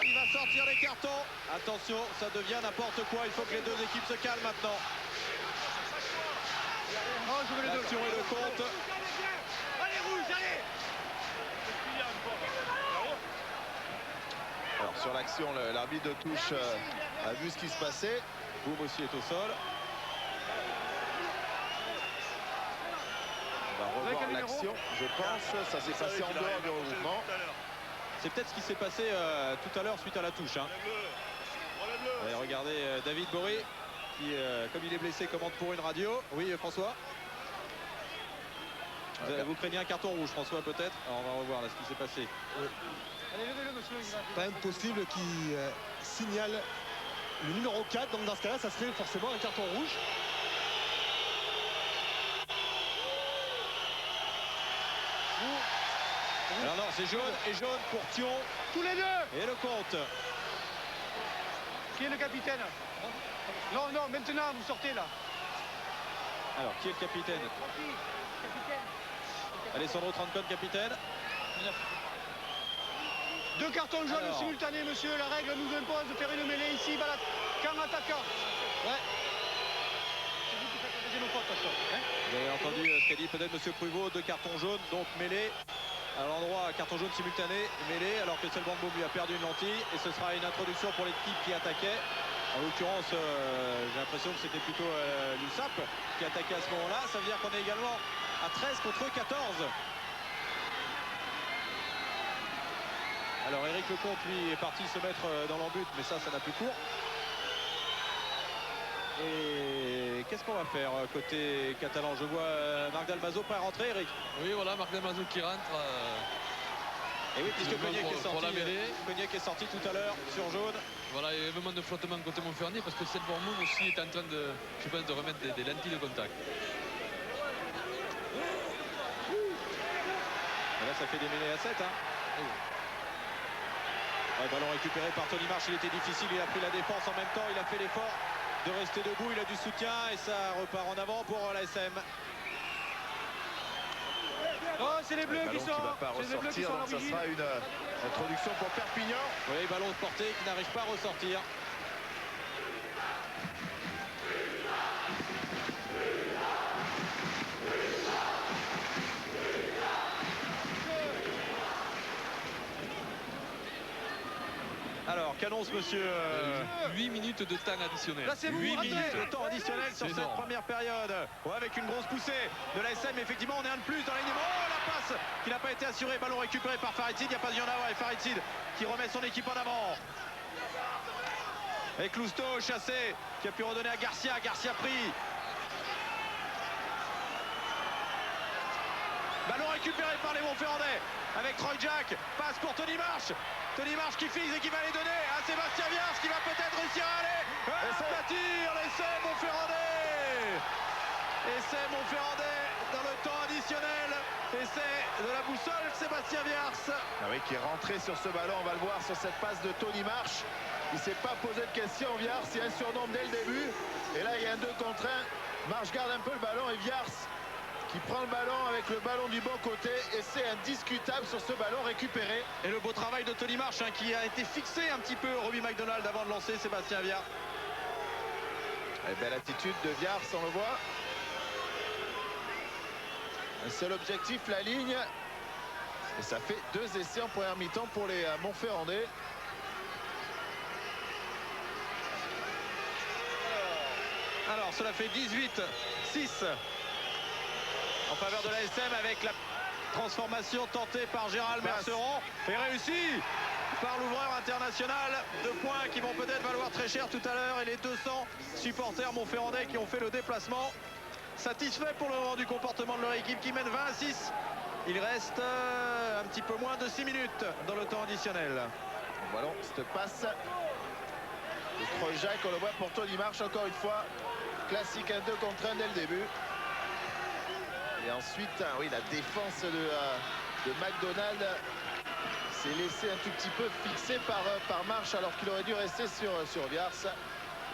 [SPEAKER 1] Il va sortir des cartons. Attention, ça devient n'importe quoi. Il faut que les deux équipes se calment maintenant. L'action et le compte.
[SPEAKER 7] Allez, rouge, allez!
[SPEAKER 3] Alors sur l'action, l'arbitre de touche a vu ce qui se passait.
[SPEAKER 1] Boum aussi est au sol.
[SPEAKER 3] On va revoir l'action, je pense. Ça s'est passé en dehors du regroupement.
[SPEAKER 1] C'est peut-être ce qui s'est passé tout à l'heure suite à la touche. Hein. Et regardez David Boré qui, comme il est blessé, commande pour une radio. Oui, François. Vous craignez un carton rouge, François, peut-être? Alors on va revoir là ce qui s'est passé.
[SPEAKER 7] Allez, levez-le, monsieur.
[SPEAKER 6] Pas impossible qui signale le numéro 4. Donc dans ce cas-là, ça serait forcément un carton rouge.
[SPEAKER 1] Alors non, c'est jaune et jaune pour Thion.
[SPEAKER 7] Tous les deux!
[SPEAKER 1] Et le compte.
[SPEAKER 7] Qui est le capitaine? Non, non, maintenant, vous sortez là.
[SPEAKER 1] Alors, qui est le capitaine? Alessandro Trancon, capitaine.
[SPEAKER 7] Deux cartons jaunes
[SPEAKER 1] Alors.
[SPEAKER 7] simultanés, monsieur. La règle nous impose de faire une mêlée ici. Camp attaquant. Ouais. C'est vous qui faites la deuxième faute, ça. Hein?
[SPEAKER 1] Vous avez entendu ce qu'a dit peut-être Monsieur Pruvot, deux cartons jaunes, donc mêlée. À l'endroit, carton jaune simultané, mêlé, alors que Selvanbo lui a perdu une lentille. Et ce sera une introduction pour l'équipe qui attaquait. En l'occurrence, j'ai l'impression que c'était plutôt l'USAP qui attaquait à ce moment-là. Ça veut dire qu'on est également à 13 contre 14. Alors Eric Lecomte, lui, est parti se mettre dans l'embut, mais ça n'a plus cours. Et qu'est-ce qu'on va faire côté catalan? Je vois Marc Dalmazo prêt à rentrer, Eric.
[SPEAKER 4] Oui, voilà, Marc Dalmazo qui rentre.
[SPEAKER 1] Et oui, puisque Cognac est
[SPEAKER 4] pour
[SPEAKER 1] sorti,
[SPEAKER 4] la mêlée.
[SPEAKER 1] Cognac est sorti tout à l'heure sur jaune.
[SPEAKER 4] Voilà, il y a vraiment de flottement côté Montferrandais parce que Selvormoum aussi est en train de, je pense, de remettre des lentilles de contact.
[SPEAKER 1] Et là, ça fait des mêlées à 7. Hein. Ouais, ballon récupéré par Tony Marsh, il était difficile, il a pris la défense en même temps, il a fait l'effort de rester debout, il a du soutien et ça repart en avant pour l'ASM.
[SPEAKER 7] Oh, c'est les bleus
[SPEAKER 3] Le
[SPEAKER 7] qui
[SPEAKER 3] ballon qui
[SPEAKER 7] sont.
[SPEAKER 3] va pas
[SPEAKER 7] C'est les bleus qui
[SPEAKER 3] ressortir,
[SPEAKER 7] sont
[SPEAKER 3] donc ça
[SPEAKER 7] originaux.
[SPEAKER 3] sera une introduction pour Perpignan.
[SPEAKER 1] Oui, ballon porté qui n'arrive pas à ressortir. Alors, qu'annonce monsieur
[SPEAKER 4] 8 minutes de temps additionnel.
[SPEAKER 7] Là, c'est vous,
[SPEAKER 4] 8
[SPEAKER 7] rentrez.
[SPEAKER 4] minutes.
[SPEAKER 1] le temps additionnel sur
[SPEAKER 4] C'est
[SPEAKER 1] cette
[SPEAKER 4] énorme.
[SPEAKER 1] première période. Ouais, avec une grosse poussée de l'ASM, effectivement, on est un de plus dans l'alignement. Oh, la passe qui n'a pas été assurée. Ballon récupéré par Farid Sid. Il n'y a pas de Yonava et Farid Sid qui remet son équipe en avant. Avec Lousteau chassé qui a pu redonner à Garcia. Garcia pris. Ballon récupéré par les Montferrandais avec Troy Jack. Passe pour Tony Marsh. Tony Marsh qui fixe et qui va aller donner à Sébastien Viers qui va peut-être réussir à aller. Bâtir l'essai Montferrandais. Essai Montferrandais dans le temps additionnel. Essai de la boussole Sébastien Viers.
[SPEAKER 3] Ah oui, qui est rentré sur ce ballon, on va le voir sur cette passe de Tony Marsh. Il ne s'est pas posé de question, Viars, il y a un surnom dès le début. Et là, il y a un 2 contre 1. Marsh garde un peu le ballon et Viars qui prend le ballon avec le ballon du bon côté. Et c'est indiscutable sur ce ballon récupéré.
[SPEAKER 1] Et le beau travail de Tony Marsh hein, qui a été fixé un petit peu Robbie McDonald avant de lancer Sébastien Viers.
[SPEAKER 3] Et belle attitude de Viars, on le voit. Un seul objectif, la ligne. Et ça fait 2 essais en première mi-temps pour les
[SPEAKER 1] Alors cela fait 18-6 en faveur de l'ASM avec la transformation tentée par Gérald Merceron et réussie par l'ouvreur international. 2 points qui vont peut-être valoir très cher tout à l'heure et les 200 supporters montferrandais qui ont fait le déplacement. Satisfait pour le moment du comportement de leur équipe qui mène 20-6. Il reste un petit peu moins de 6 minutes dans le temps additionnel.
[SPEAKER 3] Voilà, cette passe de Trojac, on le voit pour Tony Marsh encore une fois. Classique 1-2 contre 1 dès le début. Et ensuite, oui, la défense de McDonald s'est laissée un tout petit peu fixée par Marsh alors qu'il aurait dû rester sur Viars.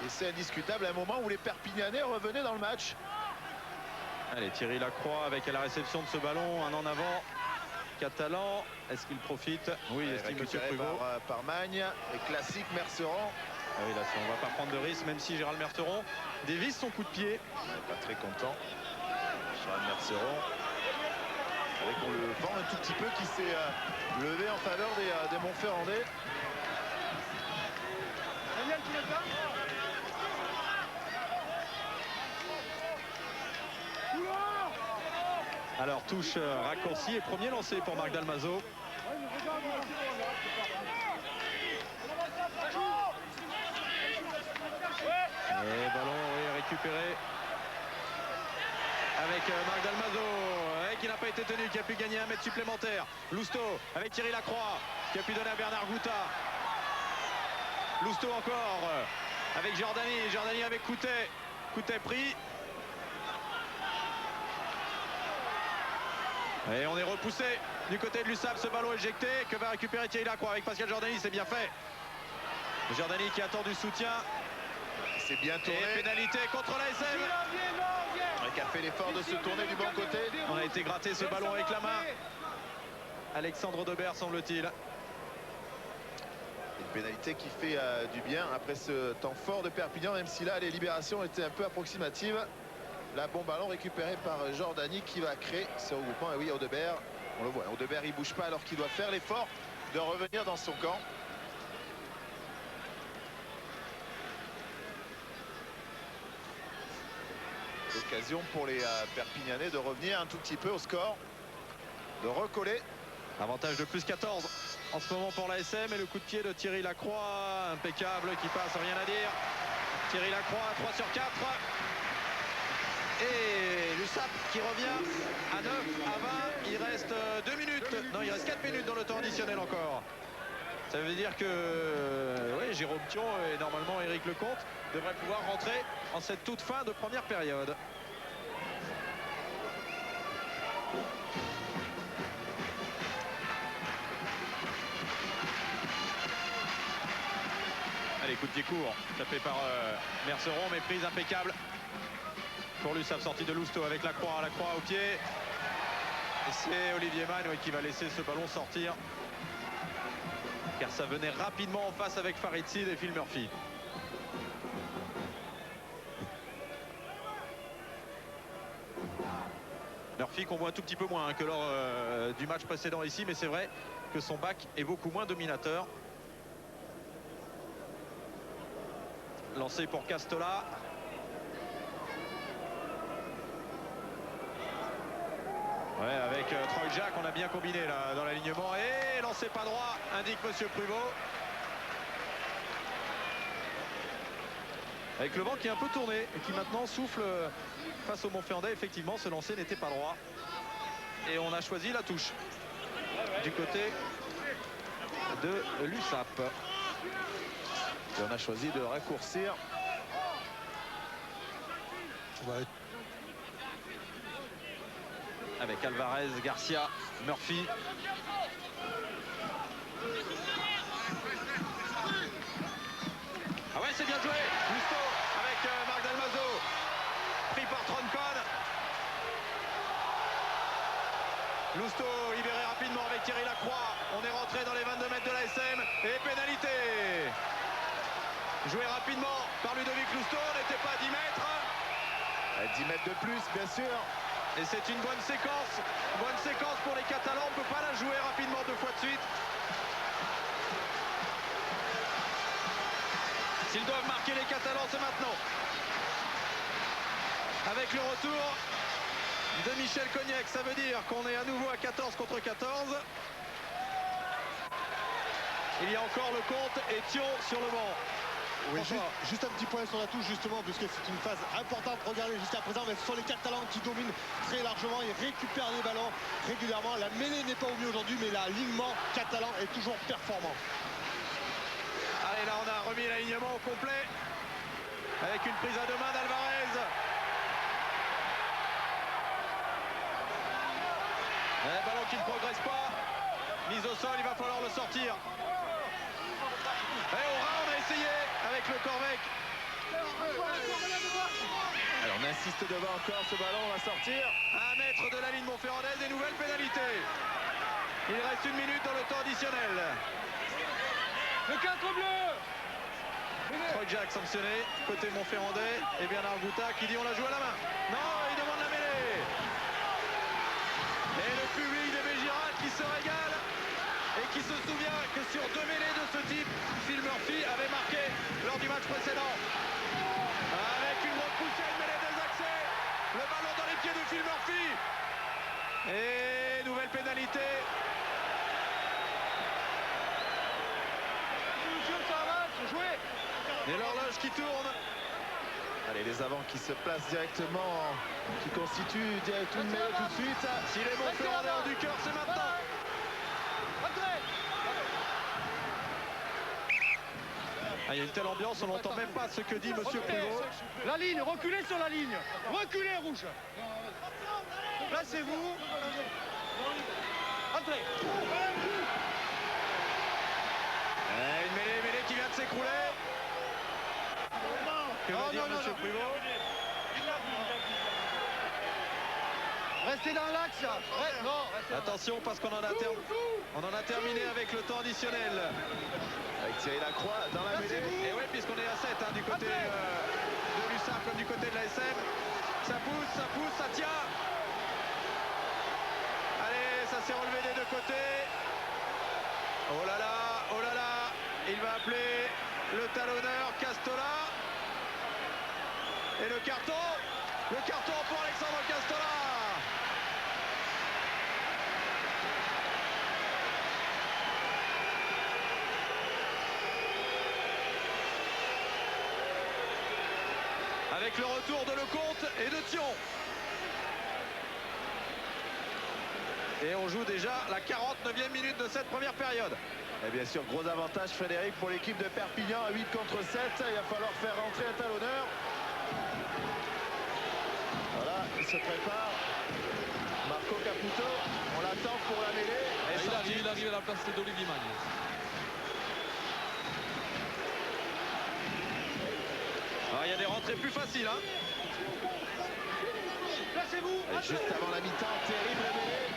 [SPEAKER 3] Et c'est indiscutable à un moment où les Perpignanais revenaient dans le match.
[SPEAKER 1] Allez, Thierry Lacroix avec à la réception de ce ballon, un en avant. Catalan, est-ce qu'il profite? Oui, estime Monsieur Pruvot.
[SPEAKER 3] Par Magne et classique Merceron.
[SPEAKER 1] Ah oui, là, on va pas prendre de risque, même si Gérald Merceron dévisse son coup de pied.
[SPEAKER 3] On n'est pas très content. Gérald Merceron. Avec on le vent un tout petit peu qui s'est levé en faveur des Montferrandais.
[SPEAKER 1] Alors touche raccourci et premier lancé pour Marc Dalmazo. Et ballon récupéré avec Marc Dalmazo qui n'a pas été tenu, qui a pu gagner 1 mètre supplémentaire. Lousteau avec Thierry Lacroix qui a pu donner à Bernard Gouta. Lousteau encore avec Giordani avec Coutet. Coutet pris. Et on est repoussé du côté de l'USAP, ce ballon éjecté que va récupérer Thierry Lacroix avec Pascal Giordani, c'est bien fait. Giordani qui attend du soutien.
[SPEAKER 3] C'est bien tourné.
[SPEAKER 1] Et pénalité contre l'ASM.
[SPEAKER 3] Qui a fait l'effort de se tourner du bon côté.
[SPEAKER 1] On a été gratté ce ballon avec la main. Alexandre Debert semble-t-il.
[SPEAKER 3] Une pénalité qui fait du bien après ce temps fort de Perpignan, même si là les libérations étaient un peu approximatives. Là, bon ballon récupéré par Giordani qui va créer ce regroupement. Et oui, Audebert, on le voit, Audebert il bouge pas alors qu'il doit faire l'effort de revenir dans son camp. L'occasion pour les Perpignanais de revenir un tout petit peu au score, de recoller.
[SPEAKER 1] Avantage de plus 14 en ce moment pour l'ASM et le coup de pied de Thierry Lacroix, impeccable, qui passe, rien à dire. Thierry Lacroix, 3 sur 4. Et l'USAP qui revient à 9 à 20. Il reste 2 minutes. Non, il reste 4 minutes dans le temps additionnel encore. Ça veut dire que oui, Jérôme Thion et normalement Éric Lecomte devraient pouvoir rentrer en cette toute fin de première période. Allez, coup de pied court, tapé par Merceron, mais prise impeccable. Pour l'USAP, sortie de Lousteau avec Lacroix au pied. Et c'est Olivier Mann qui va laisser ce ballon sortir. Car ça venait rapidement en face avec Farid Sid et Phil Murphy. Murphy qu'on voit un tout petit peu moins que lors du match précédent ici, mais c'est vrai que son back est beaucoup moins dominateur. Lancé pour Castola. Ouais, avec Trojac, on a bien combiné là dans l'alignement. Et lancé pas droit, indique Monsieur Pruvot. Avec le vent qui est un peu tourné et qui maintenant souffle face au Montferrandais. Effectivement, ce lancer n'était pas droit. Et on a choisi la touche du côté de l'USAP.
[SPEAKER 3] Et on a choisi de raccourcir.
[SPEAKER 6] Ouais.
[SPEAKER 1] Avec Alvarez, Garcia, Murphy. Ah ouais, c'est bien joué. Lousteau avec Marc Dalmazo. Pris par Troncon. Lousteau libéré rapidement avec Thierry Lacroix. On est rentré dans les 22 mètres de l'ASM. Et pénalité. Joué rapidement par Ludovic Lousteau. On n'était pas à 10 mètres.
[SPEAKER 3] À 10 mètres de plus, bien sûr.
[SPEAKER 1] Et c'est une bonne séquence. Bonne séquence pour les Catalans. On ne peut pas la jouer rapidement 2 fois de suite. S'ils doivent marquer les Catalans, c'est maintenant. avec le retour de Michel Cognac. Ça veut dire qu'on est à nouveau à 14 contre 14. Il y a encore le compte et Thion sur le banc.
[SPEAKER 6] Oui, juste un petit point sur la touche justement, puisque c'est une phase importante. Regardez jusqu'à présent, mais ce sont les Catalans qui dominent très largement. Ils récupèrent les ballons régulièrement. La mêlée n'est pas au mieux aujourd'hui, mais l'alignement catalan est toujours performant.
[SPEAKER 1] Allez, là on a remis l'alignement au complet avec une prise à deux mains d'Alvarez. Ballon qui ne progresse pas. Mise au sol, il va falloir le sortir. Et au ras, on a essayé avec le Corvec.
[SPEAKER 3] Alors on insiste devant encore, ce ballon va sortir.
[SPEAKER 1] À 1 mètre de la ligne montferrandaise, des nouvelles pénalités. Il reste 1 minute dans le temps additionnel.
[SPEAKER 7] Le 4 bleu.
[SPEAKER 1] Troy Jack sanctionné, côté montferrandais. Et bien Arguta qui dit on la joue à la main. Non, il demande la mêlée. Et le public des Mégirades qui se régale et qui se souvient que sur 2 mêlées de ce type, Phil Murphy avait marqué lors du match précédent. Avec une grosse poussée, une mêlée désaxée. Le ballon dans les pieds de Phil Murphy. Et nouvelle pénalité. Et l'horloge qui tourne.
[SPEAKER 3] Allez, les avants qui se placent directement, qui constituent tout une mêlée tout de suite.
[SPEAKER 1] Si les Montferrandais ont du cœur, c'est maintenant. Ah, il y a une telle ambiance, on n'entend même pas ce que dit Monsieur Privot.
[SPEAKER 7] La ligne, reculez sur la ligne. Reculez, rouge. Placez-vous. Entrez.
[SPEAKER 1] Une mêlée qui vient de s'écrouler. Que va dire Monsieur Privot?
[SPEAKER 7] Restez dans l'axe.
[SPEAKER 1] Attention parce qu'on en a terminé avec le temps additionnel.
[SPEAKER 3] Avec Thierry Lacroix dans la mêlée.
[SPEAKER 1] Et oui, puisqu'on est à 7 du côté de l'USAP comme du côté de la SM. Ça pousse, ça tient. Allez, ça s'est relevé des deux côtés. Oh là là, il va appeler le talonneur Castola. Et le carton pour Alexandre Castola. Avec le retour de Lecomte et de Thion. Et on joue déjà la 49e minute de cette première période.
[SPEAKER 3] Et bien sûr, gros avantage Frédéric pour l'équipe de Perpignan à 8 contre 7. Il va falloir faire rentrer un talonneur. Voilà, il se prépare. Marco Caputo, on l'attend pour la mêlée.
[SPEAKER 4] Il arrive à la place d'Olivier Magne.
[SPEAKER 1] Alors, il y a des rentrées plus faciles. Hein.
[SPEAKER 7] Placez-vous.
[SPEAKER 3] Juste avant la mi-temps, terrible mêlée.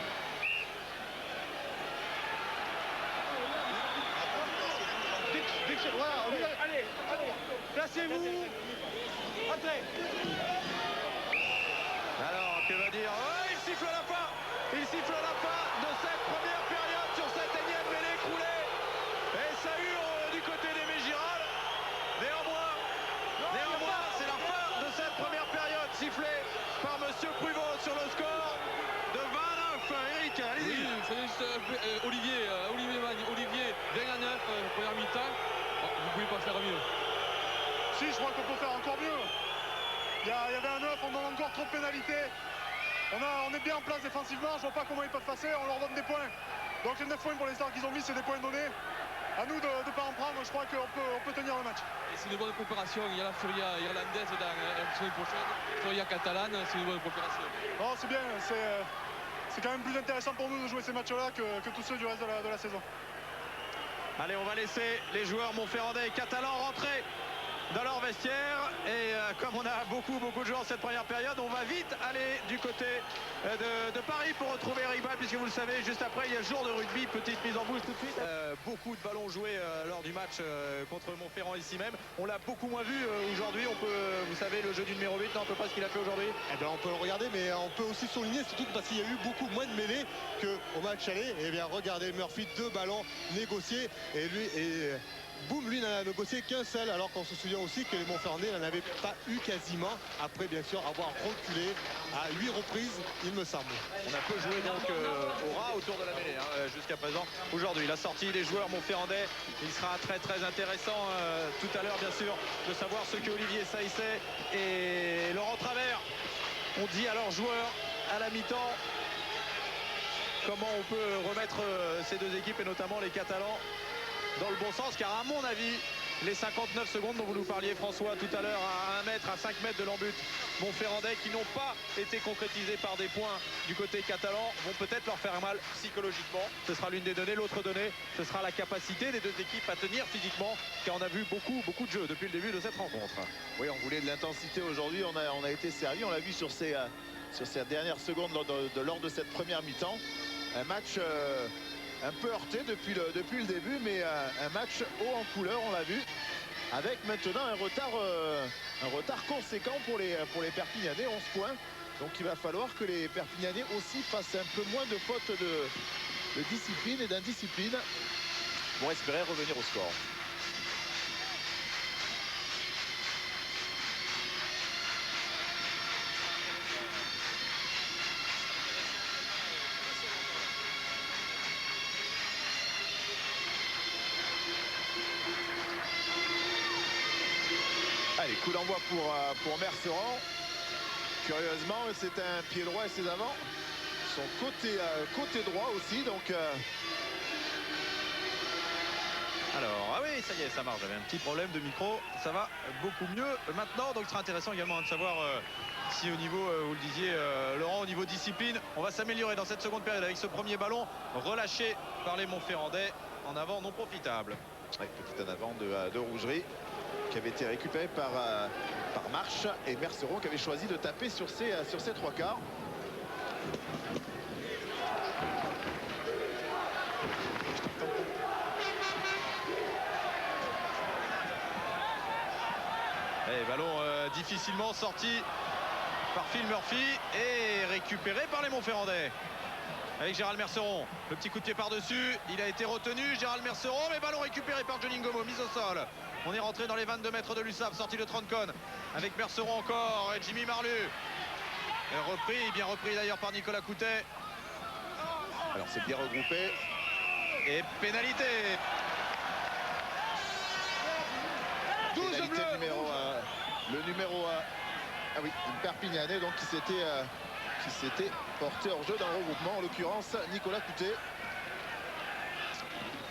[SPEAKER 7] Voilà, allez. Placez-vous. Entrez.
[SPEAKER 1] Alors, que va dire? Oh, il siffle à la fin. Il siffle à la fin de cette première période sur cette énième mêlée écroulée. Et ça hurle du côté des Mégirades. Néanmoins, c'est la fin de cette première période sifflée par Monsieur Pruvot sur le score de 29. Eric, allez-y.
[SPEAKER 4] Oui, c'est juste Olivier Magne. Olivier, 20 à 9, première mi-temps. Oh, vous pouvez pas faire mieux.
[SPEAKER 5] Si, je crois qu'on peut faire encore mieux. Il y avait un 9, on donne encore trop de pénalités. On est bien en place défensivement, je vois pas comment ils peuvent passer, on leur donne des points. Donc les 9 points pour les stars qu'ils ont mis, c'est des points donnés. À nous de ne pas en prendre, je crois qu'on peut tenir le match.
[SPEAKER 4] Et c'est une bonne coopération, il y a la Furia irlandaise dans la semaine prochaine, Furia catalane, c'est une bonne coopération.
[SPEAKER 5] Non, c'est bien, c'est quand même plus intéressant pour nous de jouer ces matchs-là que tous ceux du reste de la saison.
[SPEAKER 1] Allez, on va laisser les joueurs montferrandais et catalans rentrer dans leur vestiaire. Et comme on a beaucoup de joueurs cette première période, on va vite aller du côté de Paris pour retrouver Eric Ball, puisque vous le savez, juste après il y a jour de rugby, petite mise en bouche tout de suite. Beaucoup de ballons joués lors du match contre Montferrand ici même. On l'a beaucoup moins vu aujourd'hui. On peut, vous savez, le jeu du numéro 8, non, on peut pas ce qu'il a fait aujourd'hui.
[SPEAKER 6] Eh bien, on peut le regarder, mais on peut aussi souligner, surtout parce qu'il y a eu beaucoup moins de mêlées qu'au match aller. Eh bien, regardez, Murphy, 2 ballons négociés, et lui et Boum, lui n'en a négocié qu'un seul, alors qu'on se souvient aussi que les Montferrandais n'en avaient pas eu quasiment, après bien sûr avoir reculé à 8 reprises, il me semble.
[SPEAKER 1] On a peu joué donc au rat autour de la mêlée jusqu'à présent. Aujourd'hui, la sortie des joueurs montferrandais, il sera très intéressant tout à l'heure bien sûr de savoir ce que Olivier Saïsset et Laurent Travers ont dit à leurs joueurs à la mi-temps. Comment on peut remettre ces deux équipes et notamment les Catalans dans le bon sens, car à mon avis les 59 secondes dont vous nous parliez François tout à l'heure à 1 mètre, à 5 mètres de l'embut montferrandais qui n'ont pas été concrétisés par des points du côté catalan vont peut-être leur faire mal psychologiquement. Ce sera l'une des données. L'autre donnée, ce sera la capacité des deux équipes à tenir physiquement, car on a vu beaucoup de jeux depuis le début de cette rencontre.
[SPEAKER 3] Oui, on voulait de l'intensité aujourd'hui, on a été servi, on l'a vu sur ces dernières secondes lors de cette première mi-temps. Un match un peu heurté depuis le début, mais un match haut en couleur, on l'a vu, avec maintenant un retard conséquent pour les Perpignanais, 11 points. Donc il va falloir que les Perpignanais aussi fassent un peu moins de fautes de discipline et d'indiscipline pour espérer revenir au score. Allez, coup d'envoi pour Merceron. Curieusement, c'est un pied droit et ses avants son côté droit aussi. Donc
[SPEAKER 1] alors, ah oui, ça y est, ça marche. J'avais un petit problème de micro. Ça va beaucoup mieux maintenant. Donc, ce sera intéressant également de savoir si au niveau, vous le disiez, Laurent, au niveau discipline, on va s'améliorer dans cette seconde période avec ce premier ballon relâché par les Montferrandais en avant non profitable.
[SPEAKER 3] Ouais, petit en avant de Rougerie qui avait été récupéré par Marche et Merceron qui avait choisi de taper sur ses trois quarts.
[SPEAKER 1] Et ballon difficilement sorti par Phil Murphy et récupéré par les Montferrandais. Avec Gérald Merceron, le petit coup de pied par-dessus, il a été retenu, Gérald Merceron, mais ballon récupéré par Johnny Ngomo, mise au sol. On est rentré dans les 22 mètres de l'USAP, sortie de Troncon, avec Merceron encore, et Jimmy Marlu. Et bien repris d'ailleurs par Nicolas Coutet.
[SPEAKER 3] Alors c'est bien regroupé.
[SPEAKER 1] Et pénalité. 12
[SPEAKER 3] pénalité
[SPEAKER 1] bleus.
[SPEAKER 3] Le numéro 1. Ah oui, une Perpignanais donc qui s'était porté hors jeu dans le regroupement, en l'occurrence Nicolas Coutet.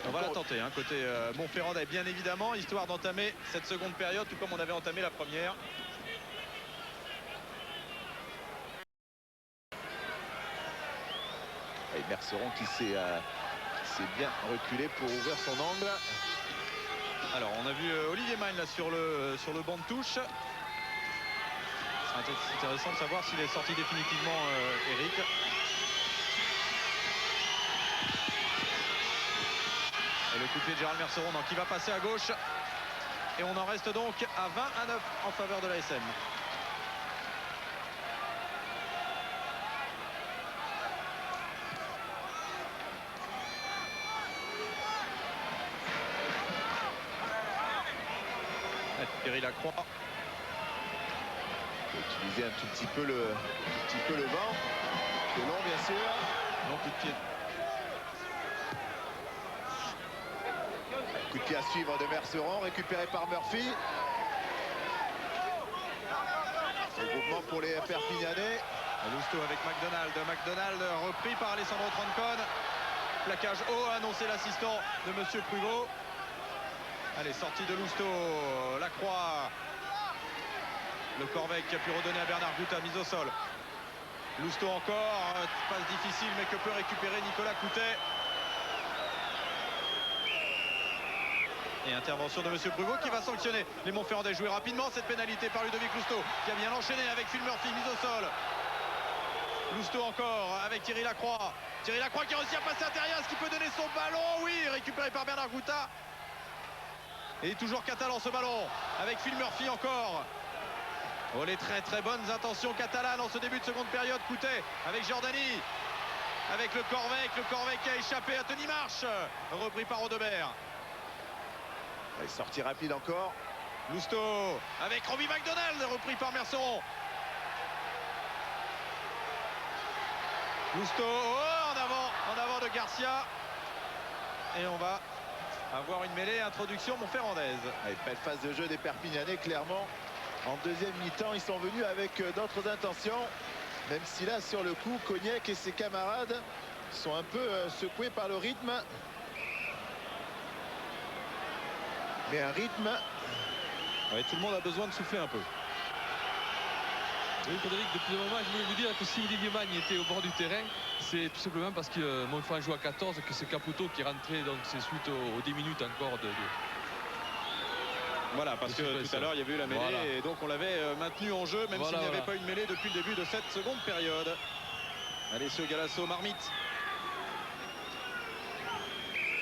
[SPEAKER 1] On va la tenter, hein, côté Montferrandais, bien évidemment, histoire d'entamer cette seconde période, tout comme on avait entamé la première.
[SPEAKER 3] Et Merceron qui s'est bien reculé pour ouvrir son angle.
[SPEAKER 1] Alors, on a vu Olivier Magne là sur le banc de touche. C'est intéressant de savoir s'il est sorti définitivement Eric. Et le coup de pied de Gérald Merceron qui va passer à gauche. Et on en reste donc à 20-9 en faveur de l'ASM. Thierry Lacroix.
[SPEAKER 3] Utiliser un tout petit peu le vent. C'est long bien sûr.
[SPEAKER 1] Long coup de pied.
[SPEAKER 3] Coup de pied à suivre de Merceron, récupéré par Murphy. Regroupement pour les Perpignanais.
[SPEAKER 1] Lousteau avec McDonald repris par Alessandro Troncon. Plaquage haut a annoncé l'assistant de Monsieur Pruvot. Allez, sortie de Lousteau, Lacroix. Le Corvec qui a pu redonner à Bernard Gouta, mise au sol. Lousteau encore, passe difficile mais que peut récupérer Nicolas Coutet. Et intervention de Monsieur Pruvot qui va sanctionner les Montferrandais. Jouer rapidement cette pénalité par Ludovic Lousteau qui a bien enchaîné avec Phil Murphy, mise au sol. Lousteau encore avec Thierry Lacroix. Thierry Lacroix qui réussit à passer à Terrias qui peut donner son ballon. Oui, récupéré par Bernard Gouta. Et toujours catalan ce ballon avec Phil Murphy encore. Oh, les très bonnes intentions catalanes en ce début de seconde période. Coutet avec Jordani. Avec le Corvec qui a échappé à Tony Marche. Repris par Audebert.
[SPEAKER 3] Allez, sortie rapide encore.
[SPEAKER 1] Lousteau avec Robbie McDonald, repris par Merceron. Lousteau en avant de Garcia. Et on va avoir une mêlée, introduction Montferrandaise.
[SPEAKER 3] Allez, belle phase de jeu des Perpignanais, clairement. En deuxième mi-temps, ils sont venus avec d'autres intentions. Même si là, sur le coup, Cognac et ses camarades sont un peu secoués par le rythme. Mais un rythme...
[SPEAKER 1] Ouais, tout le monde a besoin de souffler un peu.
[SPEAKER 4] Oui, Frédéric, depuis un moment, je voulais vous dire que si Olivier Magne était au bord du terrain, c'est tout simplement parce que Montferrand joue à 14 et que c'est Caputo qui est rentré, donc c'est suite aux 10 minutes encore de...
[SPEAKER 1] Voilà, parce que tout à l'heure, il y avait eu la mêlée, voilà. Et donc on l'avait maintenu en jeu, même s'il n'y avait pas eu de mêlée depuis le début de cette seconde période. Alessio Galasso, Marmite.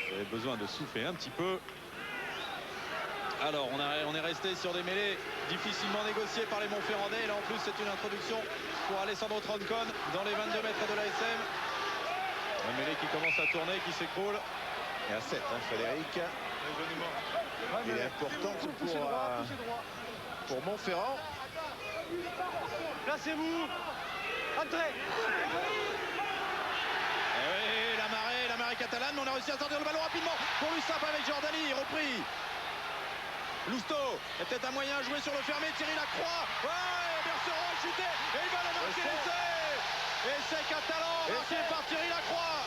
[SPEAKER 1] Vous avez besoin de souffler un petit peu. Alors, on est resté sur des mêlées difficilement négociées par les Montferrandais. Et là, en plus, c'est une introduction pour Alessandro Troncon dans les 22 mètres de l'ASM. La mêlée qui commence à tourner, qui s'écroule.
[SPEAKER 3] Et à 7, hein, Frédéric. Il est important pour Montferrand.
[SPEAKER 7] Placez-vous. Entrez.
[SPEAKER 1] Et oui, la marée catalane. Mais on a réussi à sortir le ballon rapidement pour l'USAP avec Giordani. Repris. Lousteau, il y a peut-être un moyen à jouer sur le fermé. Thierry Lacroix. Ouais, Merceron a chuté. Et il va le marquer l'essai. Essai catalan marqué par Thierry Lacroix.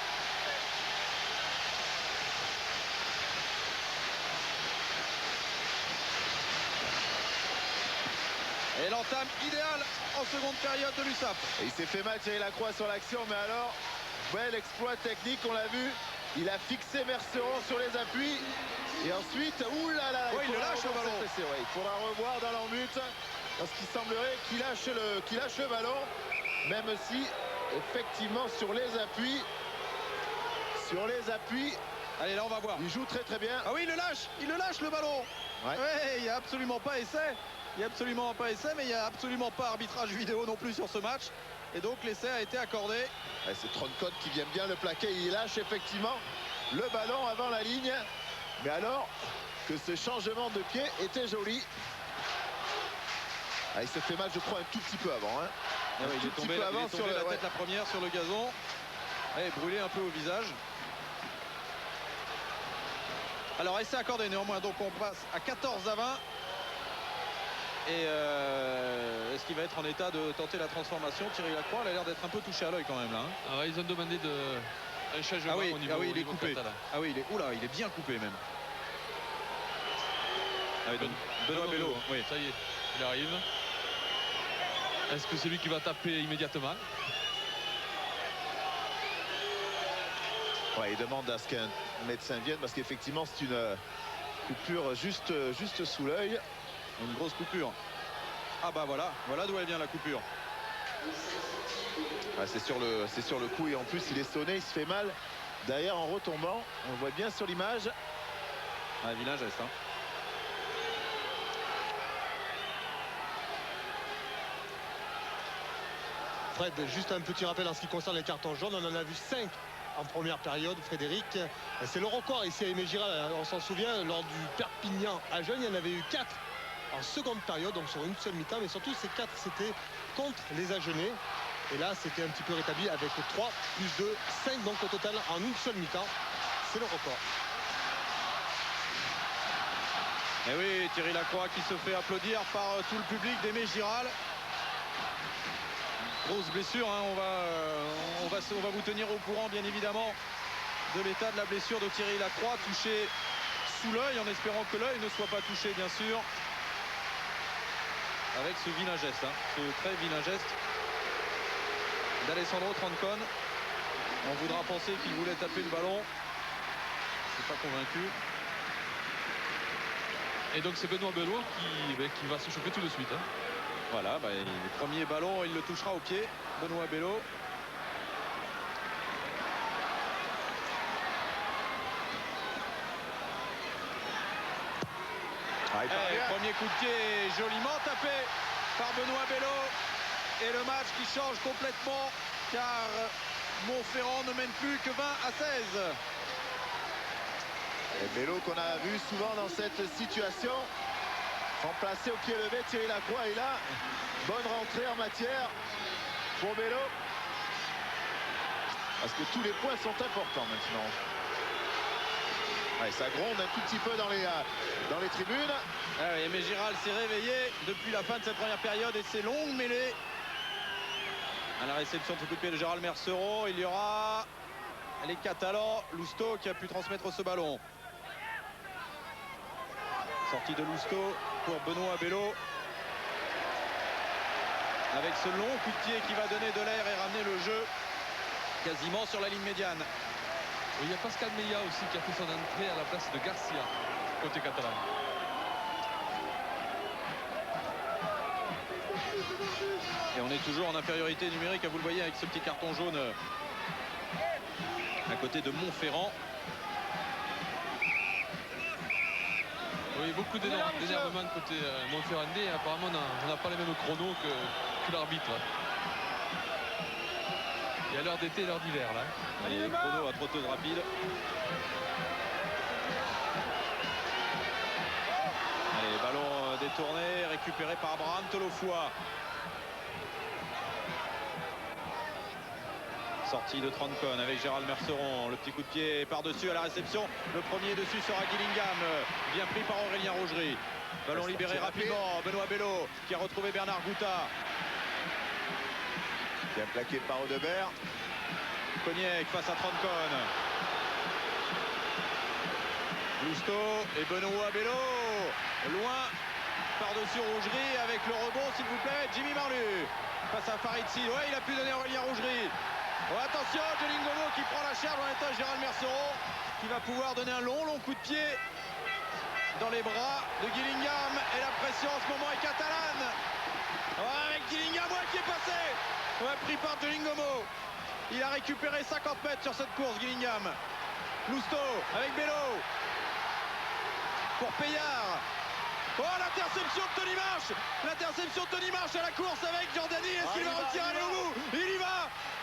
[SPEAKER 1] Et l'entame idéale en seconde période de l'USAP.
[SPEAKER 3] Il s'est fait mal Thierry Lacroix sur l'action, mais alors, bel exploit technique, on l'a vu. Il a fixé Merceron sur les appuis. Et ensuite, oulala,
[SPEAKER 1] il le lâche le ballon.
[SPEAKER 3] Ouais, il faudra revoir dans l'embut parce qu'il semblerait qu'il lâche le ballon, même si effectivement sur les appuis,
[SPEAKER 1] allez, là on va voir.
[SPEAKER 3] Il joue très bien.
[SPEAKER 1] Ah oui, il le lâche le ballon.
[SPEAKER 3] Ouais.
[SPEAKER 1] Ouais, il n'y a absolument pas essai. Il n'y a absolument pas essai, mais il n'y a absolument pas arbitrage vidéo non plus sur ce match. Et donc l'essai a été accordé.
[SPEAKER 3] Ouais, c'est Troncon qui vient bien le plaquer. Il lâche effectivement le ballon avant la ligne. Mais alors que ce changement de pied était joli. Ah, il se fait mal, je crois, un tout petit peu avant. Hein.
[SPEAKER 1] Ah oui, il est tombé sur la tête la première sur le gazon. Et brûlé un peu au visage. Alors essai accordé néanmoins, donc on passe à 14-20. Et est-ce qu'il va être en état de tenter la transformation? Thierry Lacroix, il a l'air d'être un peu touché à l'œil quand même là. Hein.
[SPEAKER 4] Ah ouais, ils ont demandé un changement au niveau,
[SPEAKER 1] il est coupé.
[SPEAKER 4] catalan.
[SPEAKER 1] Ah oui, il est bien coupé même. Ah oui, Benoît Bello, oui.
[SPEAKER 4] Ça y est, il arrive. Est-ce que c'est lui qui va taper immédiatement?
[SPEAKER 3] Ouais, il demande à ce qu'un médecin vienne parce qu'effectivement c'est une coupure juste sous l'œil.
[SPEAKER 1] Une grosse coupure. Ah bah voilà d'où elle vient la coupure.
[SPEAKER 3] Ah, c'est sur le coup et en plus il est sonné, il se fait mal. D'ailleurs en retombant, on le voit bien sur l'image.
[SPEAKER 1] Un vilain geste. Hein.
[SPEAKER 6] Fred, juste un petit rappel en ce qui concerne les cartons jaunes. On en a vu 5 en première période, Frédéric. C'est le record ici à Aimé Giral. On s'en souvient, lors du Perpignan à Jeune, il y en avait eu 4 en seconde période, donc sur une seule mi-temps. Mais surtout, ces 4, c'était contre les Agenais. Et là, c'était un petit peu rétabli avec 3 plus 2, 5 donc au total en une seule mi-temps. C'est le record.
[SPEAKER 1] Et oui, Thierry Lacroix qui se fait applaudir par tout le public d'Aimé Giral. Grosse blessure, hein. On va vous tenir au courant bien évidemment de l'état de la blessure de Thierry Lacroix, touché sous l'œil en espérant que l'œil ne soit pas touché bien sûr. Avec ce vilain geste, hein. Ce très vilain geste d'Alessandro Troncon. On voudra penser qu'il voulait taper le ballon. Je ne suis pas convaincu.
[SPEAKER 4] Et donc c'est Benoît Bello qui va se chauffer tout de suite. Hein.
[SPEAKER 1] Voilà, le premier ballon, il le touchera au pied. Benoît Bello. Premier coup de pied joliment tapé par Benoît Bello. Et le match qui change complètement car Montferrand ne mène plus que 20-16.
[SPEAKER 3] Et Bello qu'on a vu souvent dans cette situation. Remplacé au pied levé, Thierry Lacroix est là. Bonne rentrée en matière pour Bello. Parce que tous les points sont importants maintenant. Ouais, ça gronde un tout petit peu dans les tribunes.
[SPEAKER 1] Ah oui, mais Giral s'est réveillé depuis la fin de cette première période et ses longues mêlées. À la réception de ce coup de pied de Gérald Merceron, il y aura les Catalans. Lousteau qui a pu transmettre ce ballon. Sortie de Lousteau pour Benoît Bello. Avec ce long coup de pied qui va donner de l'air et ramener le jeu quasiment sur la ligne médiane.
[SPEAKER 4] Et il y a Pascal Meilla aussi qui a fait son entrée à la place de Garcia, côté catalan.
[SPEAKER 1] Et on est toujours en infériorité numérique, vous le voyez avec ce petit carton jaune à côté de Montferrand.
[SPEAKER 4] Oui, beaucoup d'énervement côté Montferrandais. Apparemment, on n'a pas les mêmes chronos que l'arbitre. Il y a l'heure d'été et l'heure d'hiver là.
[SPEAKER 1] Allez, les chronos à trotteuse rapide. Allez, ballon détourné, récupéré par Abraham Tolofoa. Sortie de Troncon avec Gérald Merceron. Le petit coup de pied par-dessus à la réception. Le premier dessus sera Gillingham. Bien pris par Aurélien Rougerie. Ballon libéré rapidement. Benoît Bello qui a retrouvé Bernard Gouta.
[SPEAKER 3] Bien plaqué par Audebert.
[SPEAKER 1] Cognac face à Troncon. Lousteau et Benoît Bello. Loin par-dessus Rougerie avec le rebond s'il vous plaît. Jimmy Marlu face à Farid Sid. Ouais, il a pu donner Aurélien Rougerie. Oh, attention, Gelingomo qui prend la charge en état Gérald Merceron qui va pouvoir donner un long coup de pied dans les bras de Gillingham. Et la pression en ce moment est catalane. Ouais, avec Gillingham qui est passé. Ouais, pris par Gelingomo. Il a récupéré 50 mètres sur cette course, Gillingham. Lousteau avec Bello. Pour Payard. Oh, l'interception de Tony Marsh. L'interception de Tony Marsh à la course avec Giordani. Est-ce qu'il va réussir à aller au bout?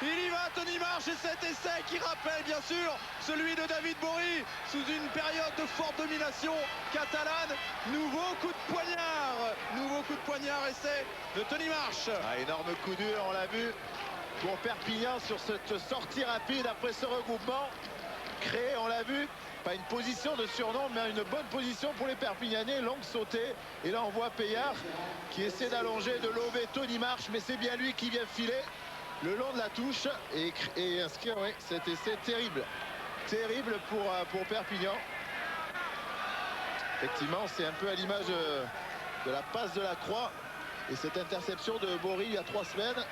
[SPEAKER 1] Il y va, Tony Marsh. Et cet essai qui rappelle bien sûr celui de David Bory sous une période de forte domination catalane. Nouveau coup de poignard. Essai de Tony Marsh.
[SPEAKER 3] Ah, énorme coup dur, on l'a vu pour Perpignan sur cette sortie rapide après ce regroupement. Créé, on l'a vu. Pas une position de surnom, mais une bonne position pour les Perpignanais. Longue sautée. Et là, on voit Payard qui essaie d'allonger, de lober Tony Marsh. Mais c'est bien lui qui vient filer le long de la touche et inscrire cet essai terrible. Terrible pour Perpignan. Effectivement, c'est un peu à l'image de la passe de la Croix. Et cette interception de Bory il y a 3 semaines.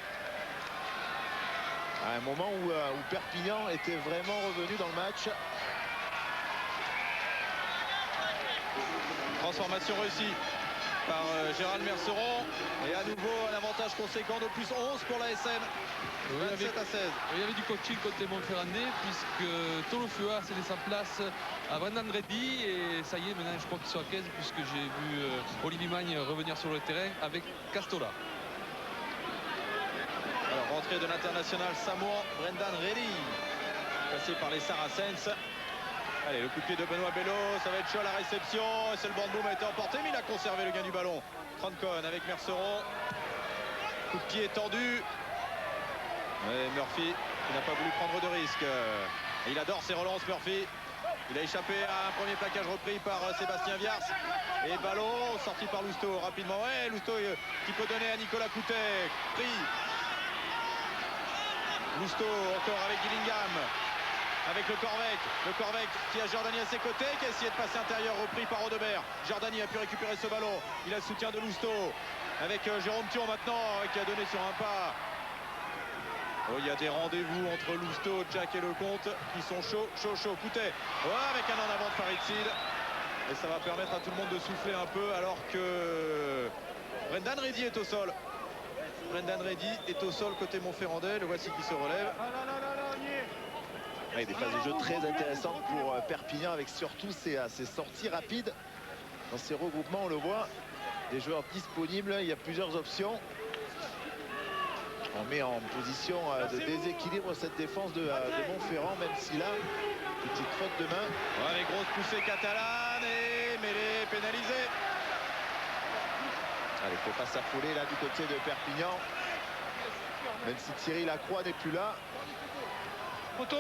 [SPEAKER 3] À un moment où Perpignan était vraiment revenu dans le match.
[SPEAKER 1] Transformation réussie par Gérald Merceron. Et à nouveau un avantage conséquent de plus 11 pour la SM. 27 à 16.
[SPEAKER 4] Il y avait du coaching côté Montferrandais puisque Tolofua a cédé sa place à Brendan Reddy. Et ça y est, maintenant je crois qu'ils sont à 15 puisque j'ai vu Olivier Magne revenir sur le terrain avec Castola.
[SPEAKER 1] Alors rentrée de l'international samoan Brendan Reddy. Passé par les Saracens. Allez, le coup de pied de Benoît Bello, ça va être chaud à la réception. C'est le banc de boum a été emporté, mais il a conservé le gain du ballon. Troncon avec Merceron. Coup de pied tendu. Et Murphy qui n'a pas voulu prendre de risque. Et il adore ses relances, Murphy. Il a échappé à un premier plaquage repris par Sébastien Viars. Et ballon sorti par Lousteau rapidement. Ouais, Lousteau qui peut donner à Nicolas Coutet. Pris. Lousteau encore avec Gillingham. Avec le Corvec qui a Giordani à ses côtés, qui a essayé de passer intérieur, repris par Audebert. Giordani a pu récupérer ce ballon. Il a le soutien de Lousteau. Avec Jérôme Thion maintenant, qui a donné sur un pas. Oh, il y a des rendez-vous entre Lousteau, Jack et Lecomte qui sont chauds. Coutet, avec un en avant de Farid Sid. Et ça va permettre à tout le monde de souffler un peu alors que Brendan Reddy est au sol. Brendan Reddy est au sol côté Montferrandais. Le voici qui se relève.
[SPEAKER 3] Des phases de jeu très intéressantes pour Perpignan avec surtout ces sorties rapides. Dans ces regroupements, on le voit, des joueurs disponibles, il y a plusieurs options. On met en position de déséquilibre cette défense de Montferrand, même si là, petite faute de main.
[SPEAKER 1] Ouais, les grosses poussées catalanes et mêlée pénalisée.
[SPEAKER 3] Allez, il ne faut pas s'affoler là du côté de Perpignan. Même si Thierry Lacroix n'est plus là.
[SPEAKER 7] Photo.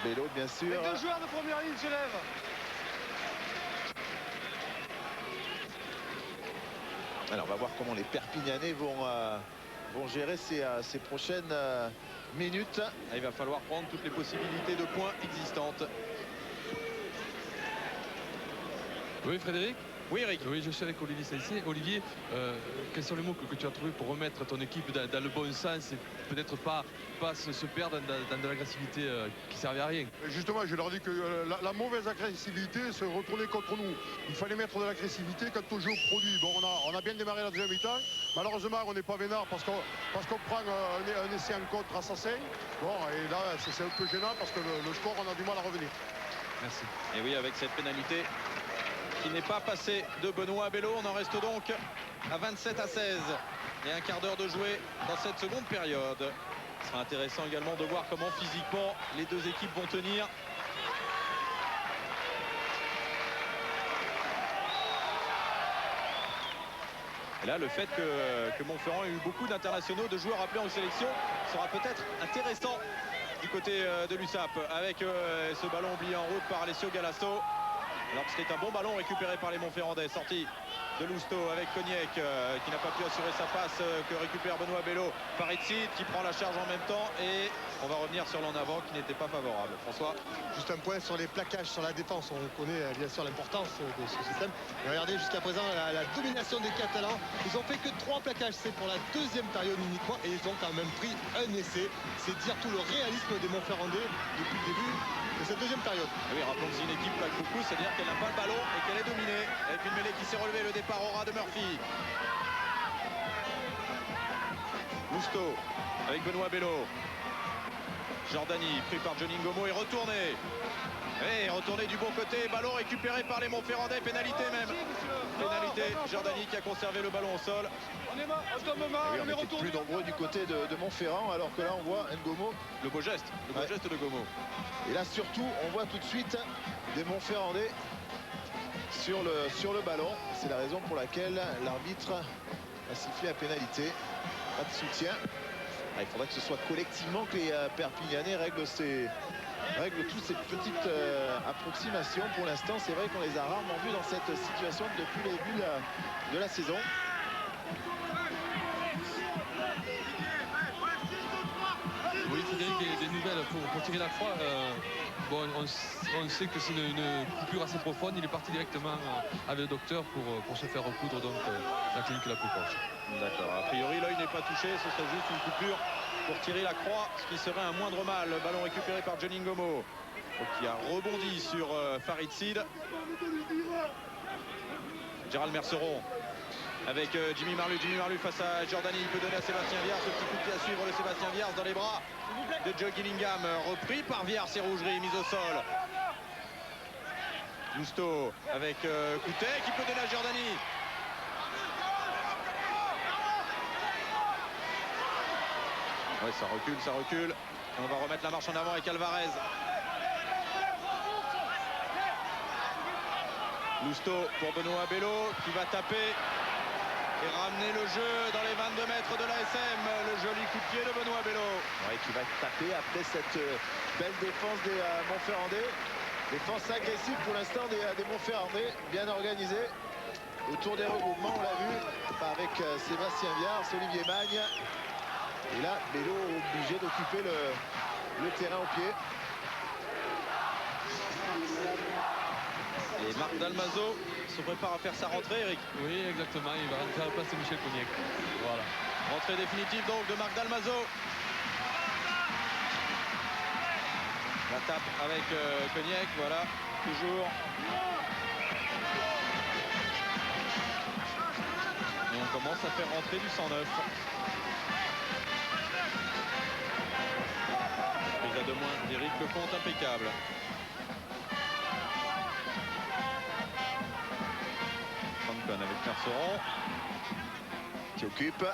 [SPEAKER 3] Bello, bien sûr.
[SPEAKER 7] Les deux joueurs de première ligne se lèvent.
[SPEAKER 3] Alors, on va voir comment les Perpignanais vont gérer ces prochaines minutes.
[SPEAKER 1] Il va falloir prendre toutes les possibilités de points existantes.
[SPEAKER 4] Oui, Frédéric?
[SPEAKER 1] Oui, Eric.
[SPEAKER 4] Oui, je suis avec Olivier Saïssé. Olivier, quels sont les mots que tu as trouvés pour remettre ton équipe dans le bon sens et peut-être pas se perdre dans de l'agressivité qui ne servait à rien?
[SPEAKER 5] Justement, je leur dis que la mauvaise agressivité se retournait contre nous. Il fallait mettre de l'agressivité quand on joue au produit. Bon, on a bien démarré la deuxième mi-temps. Malheureusement, on n'est pas vénard parce qu'on prend un essai en contre assassin. Bon, et là, c'est un peu gênant parce que le score, on a du mal à revenir.
[SPEAKER 4] Merci.
[SPEAKER 1] Et oui, avec cette pénalité qui n'est pas passée de Benoît Bello, on en reste donc à 27-16 et un quart d'heure de jouer dans cette seconde période. Ce sera intéressant également de voir comment physiquement les deux équipes vont tenir. Et là, le fait que Montferrand ait eu beaucoup d'internationaux, de joueurs appelés en sélection, sera peut-être intéressant du côté de l'USAP, avec ce ballon oublié en route par Alessio Galasso. Alors que c'était un bon ballon récupéré par les Montferrandais, sorti de Lousteau avec Cognac qui n'a pas pu assurer sa passe, que récupère Benoît Bello. Faritsid qui prend la charge en même temps et on va revenir sur l'en avant qui n'était pas favorable. François?
[SPEAKER 6] Juste un point sur les plaquages, sur la défense. On connaît bien sûr l'importance de ce système. Mais regardez jusqu'à présent la domination des Catalans. Ils ont fait que 3 plaquages, c'est pour la deuxième période uniquement. Et ils ont quand même pris un essai. C'est dire tout le réalisme des Montferrandais depuis le début de cette deuxième période.
[SPEAKER 1] Oui, rappelons que si une équipe plaque beaucoup, c'est-à-dire qu'elle n'a pas le ballon et qu'elle est dominée. Avec une mêlée qui s'est relevée, le départ au ras de Murphy. Lousteau avec Benoît Bello. Jordani pris par Johnny Ngomo et retourné. Et retourné du bon côté, ballon récupéré par les Montferrandais, pénalité même. Pénalité, Jordani qui a conservé le ballon au sol.
[SPEAKER 7] On tombe mal,
[SPEAKER 3] Oui, on était plus nombreux du côté de Montferrand, alors que là on voit Ngomo.
[SPEAKER 1] Le beau geste de Ngomo.
[SPEAKER 3] Et là surtout, on voit tout de suite des Montferrandais sur le ballon. C'est la raison pour laquelle l'arbitre a sifflé la pénalité. Pas de soutien. Il faudrait que ce soit collectivement que les Perpignanais règlent toutes ces petites approximations. Pour l'instant, c'est vrai qu'on les a rarement vus dans cette situation depuis le début de la saison.
[SPEAKER 4] Oui, Frédéric, des nouvelles pour Thierry Lacroix. Bon, on sait que c'est une coupure assez profonde. Il est parti directement avec le docteur pour se faire recoudre donc la clinique la plus proche.
[SPEAKER 1] D'accord, a priori l'œil n'est pas touché, ce serait juste une coupure pour Thierry Lacroix, ce qui serait un moindre mal. Le ballon récupéré par Johnny Ngomo, qui a rebondi sur Faritsid. Gérald Merceron avec Jimmy Marlu face à Jordani. Il peut donner à Sébastien Viars, ce petit coup de pied à suivre le Sébastien Viars dans les bras de Joe Gillingham, repris par Viars et Rougerie, mise au sol. Lousteau avec Coutet qui peut donner à Jordani. Ouais, ça recule. Et on va remettre la marche en avant avec Alvarez. Lousteau pour Benoît Bello qui va taper et ramener le jeu dans les 22 mètres de l'ASM. Le joli coup de pied de Benoît Bello.
[SPEAKER 3] Ouais, qui va taper après cette belle défense des Montferrandais. Défense agressive pour l'instant des Montferrandais, bien organisée. Autour des regroupements, on l'a vu, avec Sébastien Viars, Olivier Magne. Et là, Bello obligé d'occuper le terrain au pied.
[SPEAKER 1] Et Marc Dalmazo se prépare à faire sa rentrée, Eric.
[SPEAKER 4] Oui, exactement. Il va rentrer à la place de Michel Cognac. Voilà.
[SPEAKER 1] Rentrée définitive donc de Marc Dalmazo. La tape avec Cognac, voilà, toujours. Et on commence à faire rentrer du 109. Prise à 2 moins d'Éric Lecomte, impeccable. Francon avec Merceron.
[SPEAKER 3] Qui occupe.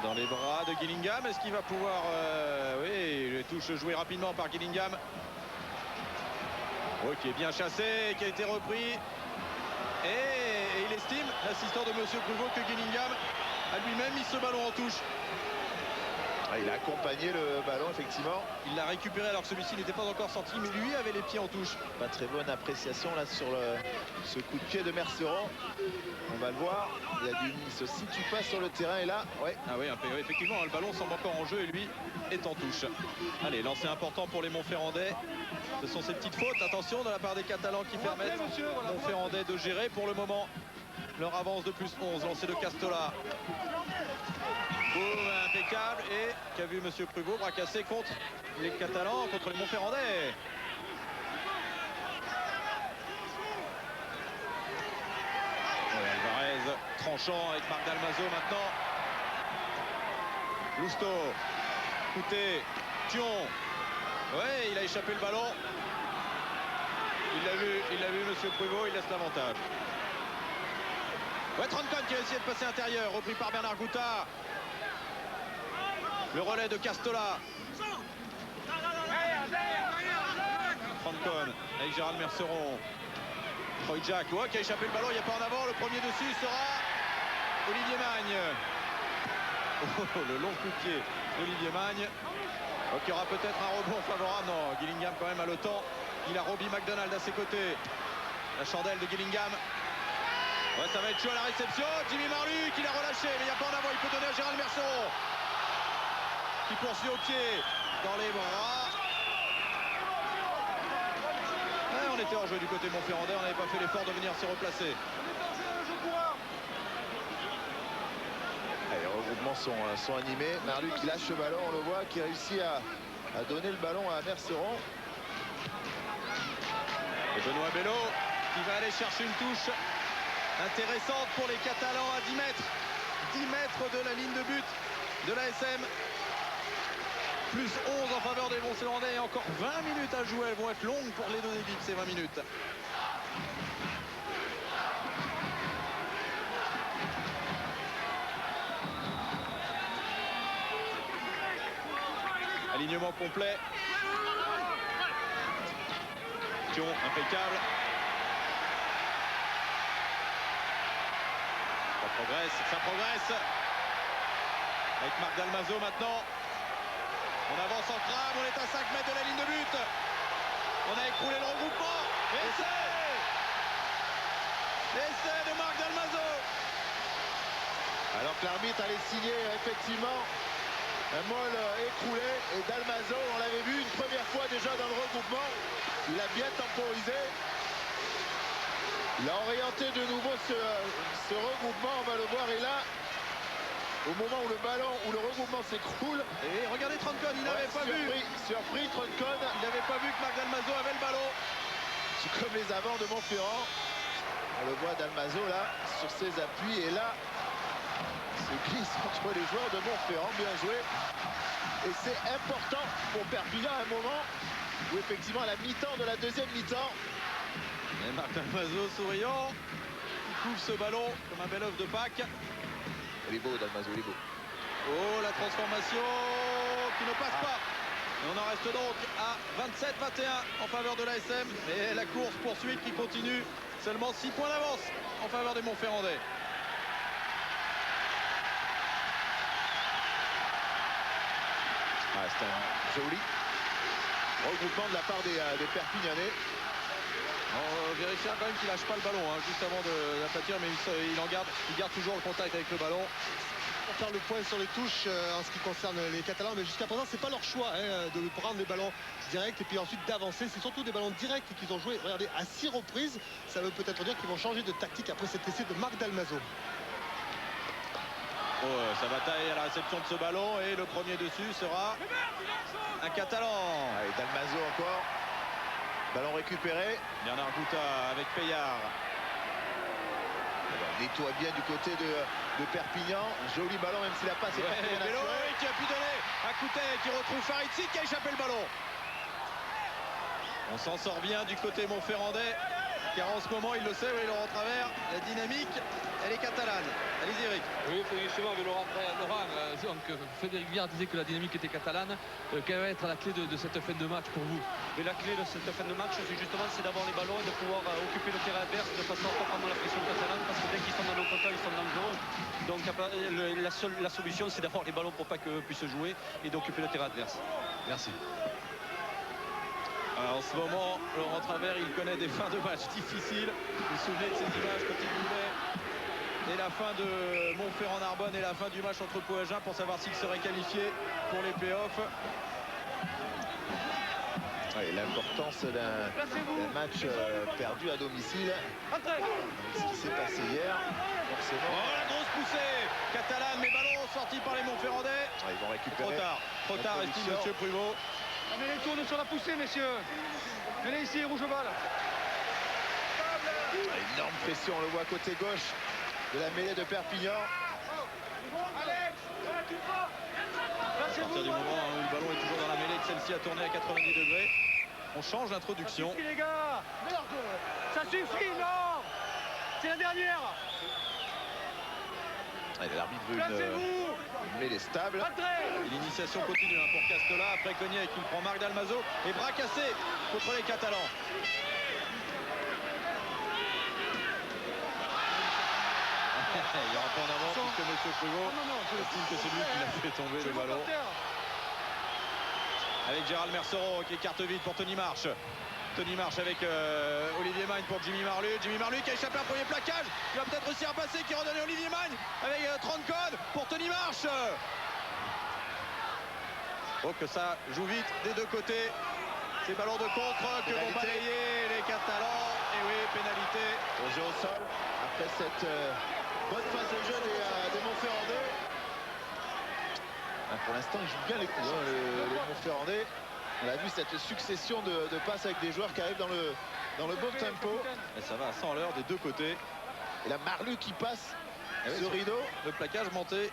[SPEAKER 1] Dans les bras de Gillingham, est-ce qu'il va pouvoir... oui, les touches jouées rapidement par Gillingham. Oh, qui est bien chassé, qui a été repris. Et il estime, l'assistant de Monsieur Pruvot, que Gillingham a lui-même mis ce ballon en touche.
[SPEAKER 3] Il a accompagné le ballon, effectivement.
[SPEAKER 1] Il l'a récupéré alors que celui-ci n'était pas encore sorti, mais lui avait les pieds en touche.
[SPEAKER 3] Pas très bonne appréciation là sur ce coup de pied de Merceron. On va le voir. Il ne se situe pas sur le terrain et là, ouais.
[SPEAKER 1] Ah oui, effectivement, le ballon semble encore en jeu et lui est en touche. Allez, lancer important pour les Montferrandais. Ce sont ces petites fautes, attention, de la part des Catalans qui permettent aux Montferrandais de gérer pour le moment leur avance de plus 11. Lancé de Castola. Boum, impeccable. Et qu'a vu Monsieur Pruvot, bras cassé contre les Catalans, contre les Montferrandais. Alvarez tranchant avec Marc Dalmazo maintenant. Lousto, Couté, Thion. Ouais, il a échappé le ballon. Il l'a vu Monsieur Pruvot, il laisse l'avantage. Ouais, Troncon qui a essayé de passer intérieur, repris par Bernard Gouta. Le relais de Castola. Troncon avec Gérald Merceron. Troy Jack, ouais, qui a échappé le ballon, il n'y a pas en avant. Le premier dessus sera Olivier Magne. Oh, le long coup de pied d'Olivier Magne. Donc il y aura peut-être un rebond favorable. Non, Gillingham quand même a le temps. Il a Robbie McDonald à ses côtés. La chandelle de Gillingham. Ouais, ça va être chaud à la réception. Jimmy Marluc, il a relâché, mais il n'y a pas en avant. Il peut donner à Gérald Merceron. Qui poursuit au pied. Dans les bras. Ouais, on était en jeu du côté Montferrandais. On n'avait pas fait l'effort de venir se replacer.
[SPEAKER 3] Les regroupements sont animés. Marluc qui lâche le ballon, on le voit, qui réussit à donner le ballon à Merceron.
[SPEAKER 1] Et Benoît Bello qui va aller chercher une touche intéressante pour les Catalans à 10 mètres. 10 mètres de la ligne de but de l'ASM. Plus 11 en faveur des Montferrandais et encore 20 minutes à jouer. Elles vont être longues pour les deux équipes, ces 20 minutes. Alignement complet. Thion, impeccable. Ça progresse. Avec Marc Dalmazo maintenant. On avance en crame, on est à 5 mètres de la ligne de but. On a écroulé le regroupement. Essai de Marc Dalmazo.
[SPEAKER 3] Alors que l'arbitre allait signer effectivement un molle écroulé. Et Dalmazo, on l'avait vu une première fois déjà dans le regroupement. Il a bien temporisé. Il a orienté de nouveau ce regroupement, on va le voir. Et là, au moment où le regroupement s'écroule.
[SPEAKER 1] Et regardez Troncon, il n'avait pas vu.
[SPEAKER 3] Surpris Troncon.
[SPEAKER 1] Il n'avait pas vu que Marc Dalmazo avait le ballon.
[SPEAKER 3] C'est comme les avants de Montferrand. On le voit Dalmazo là, sur ses appuis. Et là, se glisse entre les joueurs de Montferrand. Bien joué. Et c'est important pour Perpignan à un moment où effectivement à la mi-temps de la deuxième mi-temps.
[SPEAKER 1] Et Marc Dalmazo souriant. Il couvre ce ballon comme un bel œuf de Pâques.
[SPEAKER 3] Il est beau Dalmazo, il est beau.
[SPEAKER 1] Oh, la transformation qui ne passe pas. Et on en reste donc à 27-21 en faveur de l'ASM. Et la course poursuite qui continue. Seulement 6 points d'avance en faveur des Montferrandais.
[SPEAKER 3] C'est un joli regroupement de la part des Perpignanais.
[SPEAKER 1] On vérifiera quand même qu'il lâche pas le ballon juste avant de l'aplatir, mais il garde toujours le contact avec le ballon.
[SPEAKER 6] Pour faire le point sur les touches en ce qui concerne les Catalans, mais jusqu'à présent c'est pas leur choix de prendre les ballons directs et puis ensuite d'avancer. C'est surtout des ballons directs qu'ils ont joué, regardez, à 6 reprises. Ça veut peut-être dire qu'ils vont changer de tactique après cet essai de Marc Dalmazo.
[SPEAKER 1] Oh, ça bataille à la réception de ce ballon et le premier dessus sera un Catalan.
[SPEAKER 3] Allez, Dalmazo encore. Ballon récupéré.
[SPEAKER 1] Bernard Gouta avec Payard.
[SPEAKER 3] On nettoie bien du côté de Perpignan. Joli ballon, même si la passe est pas très
[SPEAKER 1] Bello
[SPEAKER 3] naturelle.
[SPEAKER 1] qui a pu donner à Coutet qui retrouve Faritzi qui a échappé le ballon. On s'en sort bien du côté Montferrandais. car en ce moment, il le sait, oui, Laurent Travers, la dynamique, elle est catalane. Allez-y, Eric.
[SPEAKER 4] Oui, justement, avec Laurent, Frédéric Viard disait que la dynamique était catalane. Quelle va être la clé de cette fin de match pour vous?
[SPEAKER 2] Mais la clé de cette fin de match, c'est d'avoir les ballons et de pouvoir occuper le terrain adverse de façon à ne pas prendre la pression catalane, parce que dès qu'ils sont dans nos quotas, ils sont dangereux. Donc la solution, c'est d'avoir les ballons pour pas qu'eux puissent jouer et d'occuper le terrain adverse.
[SPEAKER 4] Merci.
[SPEAKER 1] Alors, en ce moment, Laurent Travers, il connaît des fins de match difficiles. Vous vous souvenez de ces images quand il voulait. Et la fin de Montferrand-Narbonne et la fin du match entre Pau et Agen pour savoir s'il serait qualifié pour les playoffs.
[SPEAKER 3] Ouais, l'importance d'un match perdu à domicile. Avec ce qui s'est passé hier, forcément.
[SPEAKER 1] Oh, la grosse poussée catalane, mais ballon sorti par les Montferrandais.
[SPEAKER 3] Ouais, ils vont récupérer.
[SPEAKER 1] Trop tard, estime monsieur Pruvot.
[SPEAKER 7] On met les tournes sur la poussée, messieurs. Venez ici, Rougeval.
[SPEAKER 3] Énorme pression, on le voit côté gauche de la mêlée de Perpignan.
[SPEAKER 1] À partir du moment où le ballon est toujours dans la mêlée, que celle-ci a tourné à 90 degrés, on change l'introduction.
[SPEAKER 7] Ça suffit, les gars. Merde. Ça suffit, non. C'est la dernière.
[SPEAKER 3] L'arbitre veut une mêlée stable.
[SPEAKER 1] Et l'initiation continue pour Castola, après Cognac qui prend Marc Dalmazo et bras cassé contre les Catalans. Il n'y aura pas en avant puisque M. Pruvot estime que c'est lui qui l'a fait tomber le ballon. Avec Gérald Merceron qui écarte vite pour Tony Marche. Tony Marche avec Olivier Magne pour Jimmy Marlu. Jimmy Marlu qui a échappé un premier plaquage. Il va peut-être réussir à passer, qui redonne Olivier Magne avec Troncon pour Tony Marche. Oh, que ça joue vite des deux côtés. Ces ballons de contre que vont balayer les Catalans. Et oui, pénalité.
[SPEAKER 3] Au jeu au sol, après cette bonne phase de jeu des Montferrandais. Pour l'instant, ils jouent bien les coups, les Montferrandais. On a vu cette succession de passes avec des joueurs qui arrivent dans le bon tempo.
[SPEAKER 1] Et ça va à 100 à l'heure des deux côtés.
[SPEAKER 3] Et la Marlu qui passe ce rideau.
[SPEAKER 1] Le plaquage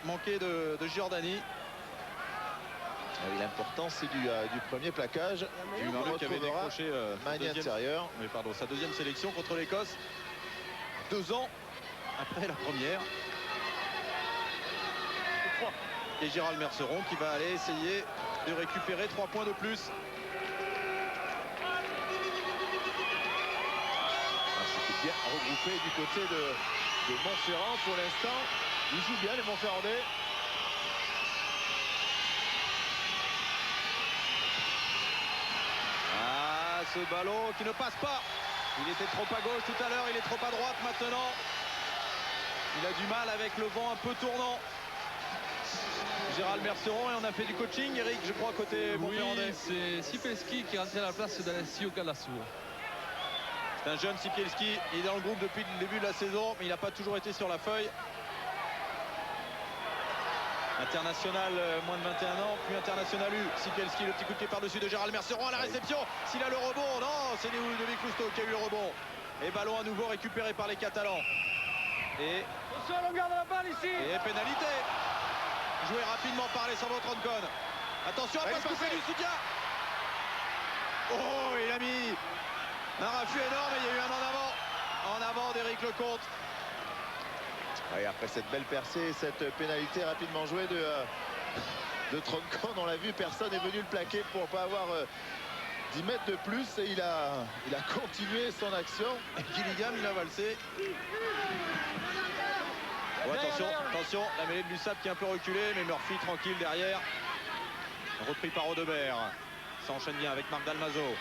[SPEAKER 1] manqué de Giordani.
[SPEAKER 3] L'important c'est du premier plaquage.
[SPEAKER 1] Du Marlu qui avait décroché sa deuxième sélection contre l'Écosse 2 ans après la première. Et Gérald Merceron qui va aller essayer de récupérer 3 points de plus.
[SPEAKER 3] C'était bien regroupé du côté de Montferrand pour l'instant. Ils jouent bien les Montferrandais.
[SPEAKER 1] Ah, ce ballon qui ne passe pas. Il était trop à gauche tout à l'heure, il est trop à droite maintenant. Il a du mal avec le vent un peu tournant. Gérald Merceron, et on a fait du coaching, Eric, je crois, côté Montferrandais.
[SPEAKER 4] C'est Sipelski qui est rentré à la place d'Alessio Calassou.
[SPEAKER 1] C'est un jeune Sipielski, il est dans le groupe depuis le début de la saison, mais il n'a pas toujours été sur la feuille. International moins de 21 ans, puis international U. Sipielski, le petit coup de pied par-dessus de Gérald Merceron à la réception. S'il a le rebond, non, c'est Ludovic Cousteau qui a eu le rebond. Et ballon à nouveau récupéré par les Catalans. Et
[SPEAKER 7] On garde la balle ici.
[SPEAKER 1] Et pénalité. Joué rapidement par Alessandro Troncon. Attention à pas se couper du soutien. Oh, il a mis un raffut énorme et il y a eu un en avant d'Éric Lecomte.
[SPEAKER 3] Et après cette belle percée, cette pénalité rapidement jouée de Troncon, on l'a vu, personne n'est venu le plaquer pour pas avoir 10 mètres de plus et il a continué son action.
[SPEAKER 1] Et Gillingham, il a valsé. Oh, attention, la mêlée de l'USAP qui est un peu reculée, mais Murphy tranquille derrière. Repris par Audebert. Ça enchaîne bien avec Marc Dalmazo.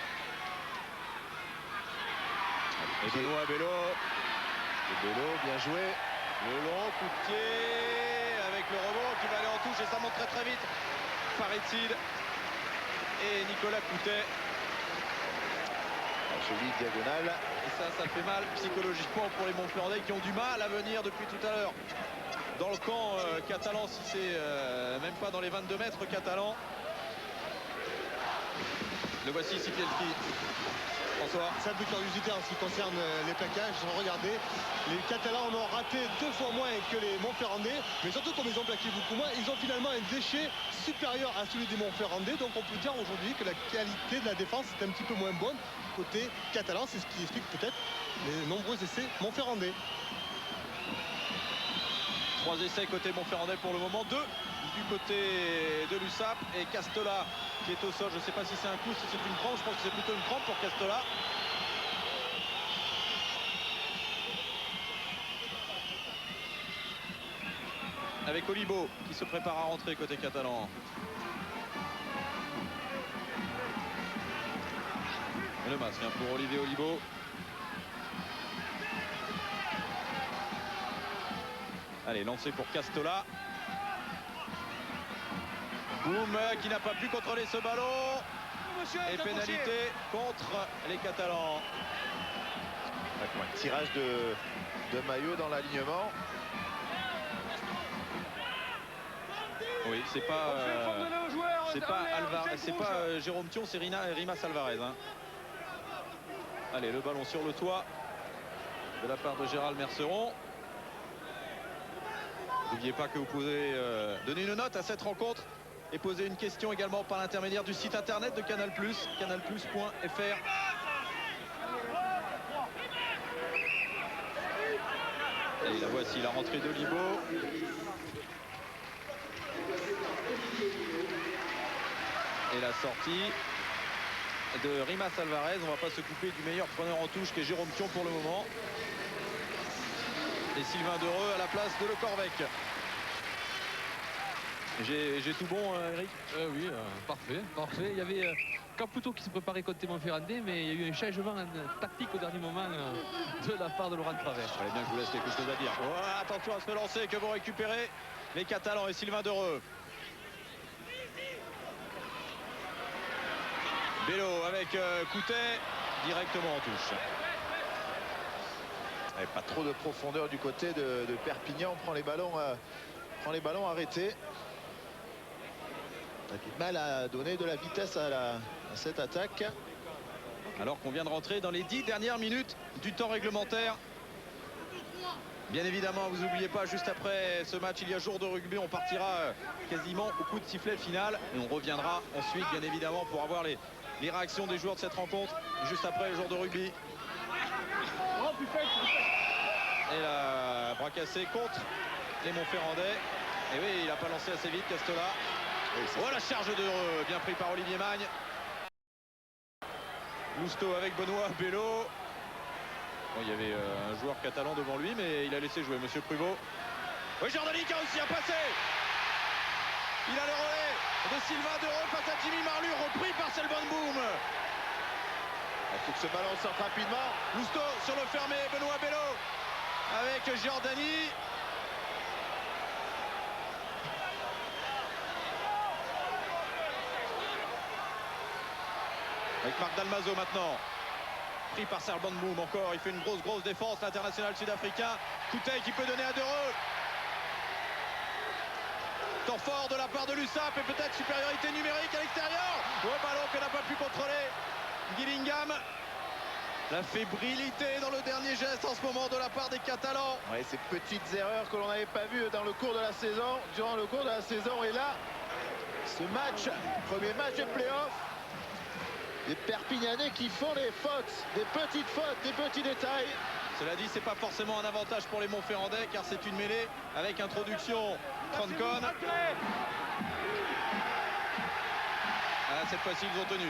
[SPEAKER 1] Et Benoît Bello.
[SPEAKER 3] Bello, bien joué.
[SPEAKER 1] Le long coup de pied avec le rebond qui va aller en touche et ça monte très très vite. Farid Sid et Nicolas Coutet.
[SPEAKER 3] Jolie diagonale.
[SPEAKER 1] Et ça fait mal psychologiquement pour les Montferrandais qui ont du mal à venir depuis tout à l'heure dans le camp catalan, si c'est même pas dans les 22 mètres catalans. Le voici, Sipielski. François.
[SPEAKER 6] Simple curiosité en ce qui concerne les plaquages. Regardez, les Catalans en ont raté 2 fois moins que les Montferrandais, mais surtout comme ils ont plaqué beaucoup moins, ils ont finalement un déchet supérieur à celui des Montferrandais. Donc on peut dire aujourd'hui que la qualité de la défense est un petit peu moins bonne côté catalan. C'est ce qui explique peut-être les nombreux essais montferrandais.
[SPEAKER 1] 3 essais côté Montferrandais pour le moment, 2 du côté de l'USAP et Castola qui est au sol. Je ne sais pas si c'est un coup, si c'est une crampe. Je pense que c'est plutôt une crampe pour Castola. Avec Olibo qui se prépare à rentrer côté catalan. Et le masque pour Olivier Olibo. Allez, lancé pour Castola. Boum, qui n'a pas pu contrôler ce ballon. Et pénalité contre les Catalans.
[SPEAKER 3] Tirage de maillot dans l'alignement.
[SPEAKER 1] Oui, c'est pas Alvarez, c'est pas Jérôme Thion, c'est Rimas Alvarez. Hein. Allez, le ballon sur le toit de la part de Gérald Merceron. N'oubliez pas que vous pouvez donner une note à cette rencontre et poser une question également par l'intermédiaire du site internet de Canal+, canalplus.fr. Et la voici, la rentrée d'Olibo. Et la sortie de Rimas Alvarez. On ne va pas se couper du meilleur preneur en touche qui est Jérôme Thion pour le moment. Et Sylvain Dereux à la place de Le Corvec. J'ai tout bon, Eric?
[SPEAKER 4] Oui, parfait. Il y avait Caputo qui se préparait contre Montferrandais, mais il y a eu un changement tactique au dernier moment de la part de Laurent Travers.
[SPEAKER 1] Il fallait bien que je vous laisse quelque chose à dire. Oh, attention à se lancer que vont récupérer les Catalans et Sylvain Dereux. Bello avec Coutet directement en touche.
[SPEAKER 3] Et pas trop de profondeur du côté de Perpignan. On prend les ballons arrêtés. On a du mal à donner de la vitesse à cette attaque.
[SPEAKER 1] Alors qu'on vient de rentrer dans les 10 dernières minutes du temps réglementaire. Bien évidemment, vous n'oubliez pas, juste après ce match, il y a jour de rugby. On partira quasiment au coup de sifflet final. Et on reviendra ensuite, bien évidemment, pour avoir les réactions des joueurs de cette rencontre. Juste après le jour de rugby. Et la bras cassé contre les Montferrandais. Et oui, il n'a pas lancé assez vite, Castola. Oh, la charge de bien pris par Olivier Magne. Lousteau avec Benoît Bello. Bon, il y avait un joueur catalan devant lui, mais il a laissé jouer Monsieur Pruvot. Oui, Jordani qui a aussi un passé. Il a le relais de Sylvain Dereux face à Jimmy Marlu, repris par Selban Boum.
[SPEAKER 3] Il faut que ce ballon sorte rapidement.
[SPEAKER 1] Lousteau sur le fermé, Benoît Bello avec Giordani. Avec Marc Dalmazo maintenant. Pris par Serban Boum encore. Il fait une grosse défense, l'international sud-africain. Coutet qui peut donner à Dereux. Temps fort de la part de l'USAP et peut-être supériorité numérique à l'extérieur. Ouais, ballon que n'a pas pu contrôler Gillingham. La fébrilité dans le dernier geste en ce moment de la part des Catalans.
[SPEAKER 3] Ouais, ces petites erreurs que l'on n'avait pas vues dans le cours de la saison, durant le cours de la saison. Et là, ce match, premier match des playoffs, des Perpignanais qui font des fautes, des petites fautes, des petits détails.
[SPEAKER 1] Cela dit, c'est pas forcément un avantage pour les Montferrandais car c'est une mêlée avec introduction Troncon. Ah, cette fois-ci, ils ont tenu.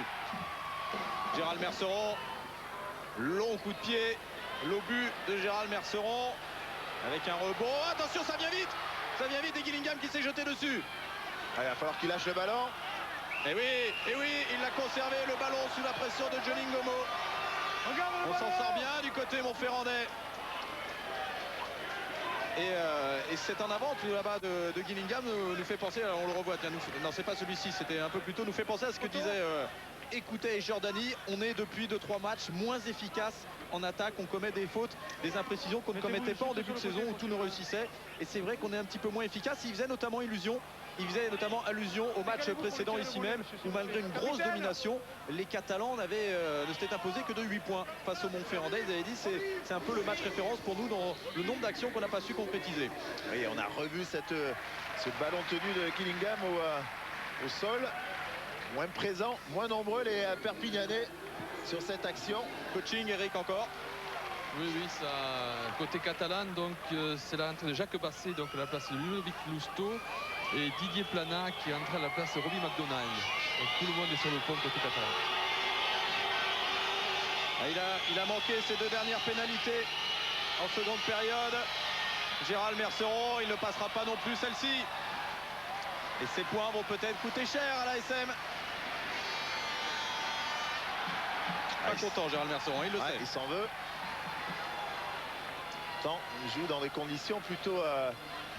[SPEAKER 1] Gérald Merceron. Long coup de pied, l'obus de Gérald Merceron avec un rebond. Attention, ça vient vite et Gillingham qui s'est jeté dessus.
[SPEAKER 3] Il va falloir qu'il lâche le ballon.
[SPEAKER 1] Et oui, il l'a conservé le ballon sous la pression de Johnny Ngomo. On s'en sort bien du côté Montferrandais. Et c'est en avant tout là-bas de Gillingham nous fait penser, on le revoit, tiens, non c'est pas celui-ci, c'était un peu plus tôt, nous fait penser à ce que disait Coutet et Giordani. On est depuis 2-3 matchs moins efficace en attaque, on commet des fautes, des imprécisions qu'on ne commettait pas en début de saison où tout ne réussissait, et c'est vrai qu'on est un petit peu moins efficace. Il faisait notamment illusion il faisait notamment allusion au match précédent ici même, où malgré une grosse domination, les Catalans ne s'étaient imposés que de 8 points face au Montferrandais. Ils avaient dit c'est un peu le match référence pour nous dans le nombre d'actions qu'on n'a pas su concrétiser.
[SPEAKER 3] Oui, on a revu ce ballon tenu de Gillingham au sol. Moins présent, moins nombreux les Perpignanais sur cette action.
[SPEAKER 1] Coaching, Eric, encore.
[SPEAKER 4] Oui, ça, côté catalan, donc c'est la rentrée de Jacques Basset, donc à la place de Ludovic Lousteau, et Didier Plana qui est entré à la place de Robbie McDonald. Donc tout le monde est sur le pont côté catalan.
[SPEAKER 1] Il a manqué ses 2 dernières pénalités en seconde période. Gérald Merceron, il ne passera pas non plus celle-ci. Et ces points vont peut-être coûter cher à l'ASM. Pas content Gérald Merceron, il le sait.
[SPEAKER 3] Il s'en veut. Il joue dans des conditions plutôt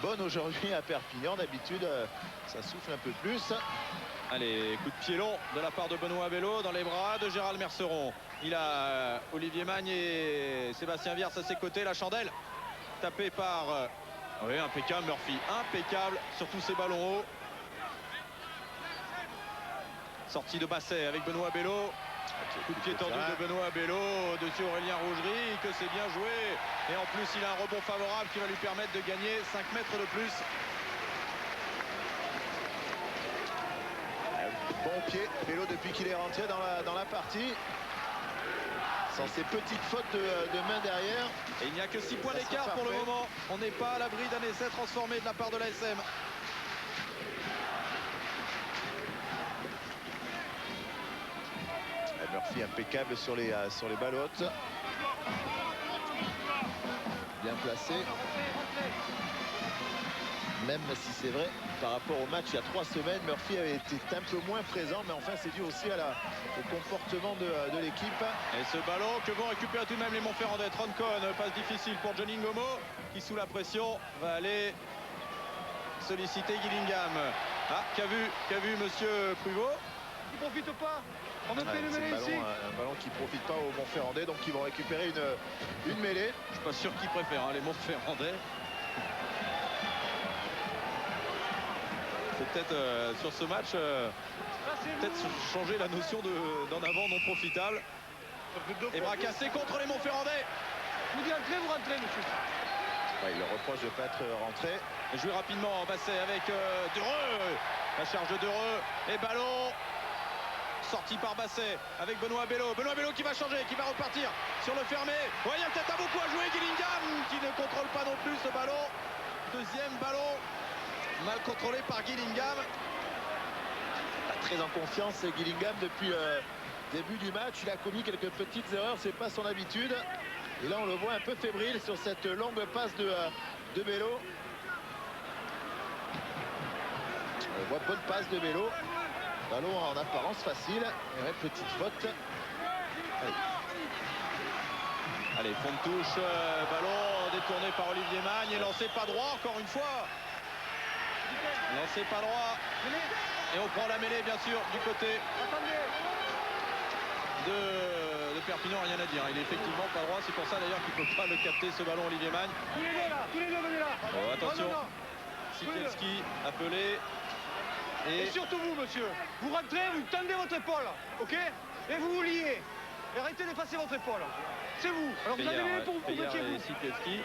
[SPEAKER 3] bonnes aujourd'hui à Perpignan. D'habitude, ça souffle un peu plus.
[SPEAKER 1] Allez, coup de pied long de la part de Benoît Bello dans les bras de Gérald Merceron. Il a Olivier Magne et Sébastien Vierce à ses côtés. La chandelle tapée par... oui, impeccable Murphy. Impeccable sur tous ces ballons hauts. Sortie de Basset avec Benoît Bello. Coup de pied tendu de Benoît Bello dessus Aurélien Rougerie, que c'est bien joué. Et en plus, il a un rebond favorable qui va lui permettre de gagner 5 mètres de plus.
[SPEAKER 3] Bon pied, Bello depuis qu'il est rentré dans la partie. Sans ces petites fautes de main derrière.
[SPEAKER 1] Et il n'y a que 6 points d'écart pour le moment. On n'est pas à l'abri d'un essai transformé de la part de l'ASM.
[SPEAKER 3] Murphy impeccable sur les ballottes. Bien placé. Même si c'est vrai, par rapport au match il y a 3 semaines, Murphy avait été un peu moins présent, mais enfin c'est dû aussi au comportement de l'équipe.
[SPEAKER 1] Et ce ballon que vont récupérer tout de même les Montferrandais. Troncon, passe difficile pour Johnny Ngomo, qui sous la pression va aller solliciter Gillingham. Ah, qu'a vu monsieur Pruvot?
[SPEAKER 7] Il profite pas. On a fait le mêlée ici.
[SPEAKER 3] Un ballon qui ne profite pas aux Montferrandais, donc ils vont récupérer une mêlée.
[SPEAKER 1] Je suis pas sûr qu'ils préfèrent les Montferrandais. C'est peut-être sur ce match, peut-être changer la notion d'en avant non profitable. Et bras cassés contre les Montferrandais.
[SPEAKER 7] Vous dites entrer, vous rentrez, monsieur.
[SPEAKER 3] Ouais, il leur reproche de ne pas être rentré.
[SPEAKER 1] Joué rapidement en Basset avec Dereux. La charge de Dereux. Et ballon sorti par Basset avec Benoît Bello. Benoît Bello qui va changer, qui va repartir sur le fermé. Ouais, il y a peut-être à beaucoup à jouer. Gillingham qui ne contrôle pas non plus ce ballon. Deuxième ballon mal contrôlé par Gillingham.
[SPEAKER 3] Pas très en confiance Gillingham depuis le début du match. Il a commis quelques petites erreurs, c'est pas son habitude. Et là on le voit un peu fébrile sur cette longue passe de Bello. On voit bonne passe de Bello. Ballon en apparence facile. Et ouais, petite faute.
[SPEAKER 1] Allez, fond de touche, ballon détourné par Olivier Magne et lancé pas droit encore une fois. Lancé pas droit. Et on prend la mêlée bien sûr du côté de Perpignan, rien à dire. Il est effectivement pas droit, c'est pour ça d'ailleurs qu'il ne peut pas le capter ce ballon Olivier Magne.
[SPEAKER 7] Tous les deux là, tous les deux venez là.
[SPEAKER 1] Oh, attention,
[SPEAKER 7] Non.
[SPEAKER 1] Sikielski appelé.
[SPEAKER 7] Et surtout vous, monsieur, vous rentrez, vous tendez votre épaule, ok? Et vous vous liez. Et arrêtez d'effacer votre épaule. C'est vous. Alors vous avez les pour vous provoquer vous.
[SPEAKER 1] Sikielski.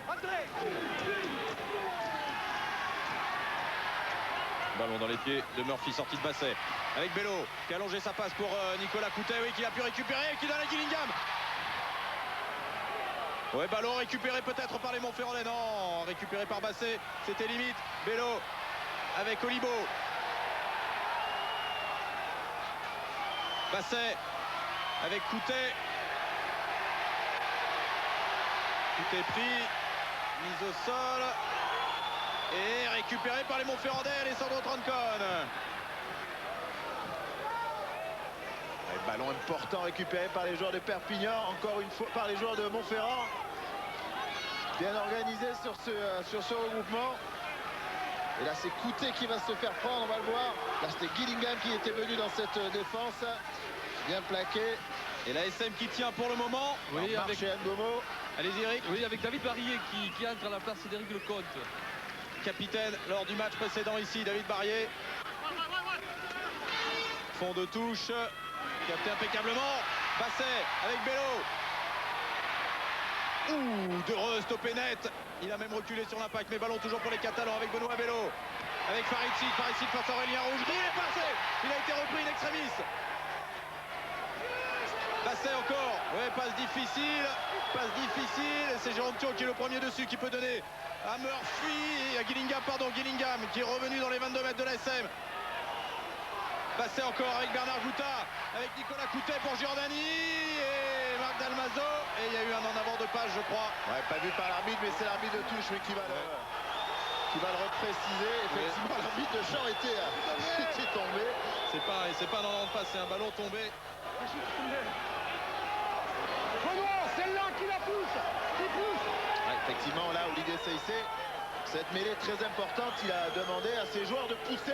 [SPEAKER 7] Entrez.
[SPEAKER 1] Ballon dans les pieds de Murphy, sortie de Basset. Avec Bello qui a allongé sa passe pour Nicolas Coutet, oui, qui a pu récupérer, qui donne à Gillingham. Ouais, ballon récupéré peut-être par les Montferrandais. Non, récupéré par Basset. C'était limite. Bello avec Olibo. Basset avec Coutet. Coutet pris. Mise au sol. Et récupéré par les Montferrandais. Alessandro Troncon.
[SPEAKER 3] Ballon important récupéré par les joueurs de Perpignan, encore une fois par les joueurs de Montferrand. Bien organisé sur ce regroupement. Et là c'est Coutet qui va se faire prendre, on va le voir. Là c'était Gillingham qui était venu dans cette défense. Bien plaqué.
[SPEAKER 1] Et la SM qui tient pour le moment.
[SPEAKER 4] Oui, avec
[SPEAKER 3] Ngomo.
[SPEAKER 1] Allez-y Eric.
[SPEAKER 4] Oui, avec David Barrier qui entre à la place d'Éric Lecomte.
[SPEAKER 1] Capitaine lors du match précédent ici, David Barrier. Fond de touche, capté impeccablement. Basset avec Bello. Ouh, de Reus stoppé net. Il a même reculé sur l'impact, mais ballon toujours pour les Catalans avec Benoît Bello. Avec Farid Sid face à Aurélien Rouge. Il est passé. Il a été repris in extremis. Basset encore. Ouais, passe difficile. C'est Jérôme Thion qui est le premier dessus, qui peut donner à Murphy, à Gillingham, qui est revenu dans les 22 mètres de l'ASM. Basset encore avec Bernard Gouta, avec Nicolas Coutet pour Giordani et Marc Dalmazo. Et il y a eu un en avant de page, je crois.
[SPEAKER 3] Ouais, pas vu par l'arbitre, mais c'est l'arbitre de touche qui va le repréciser. Effectivement, l'arbitre de champ était tombé.
[SPEAKER 1] C'est pas un en avant de passe, c'est un ballon tombé.
[SPEAKER 7] C'est là qui la pousse.
[SPEAKER 3] Ouais, effectivement, là, Olivier Saïssé, cette mêlée très importante, il a demandé à ses joueurs de pousser.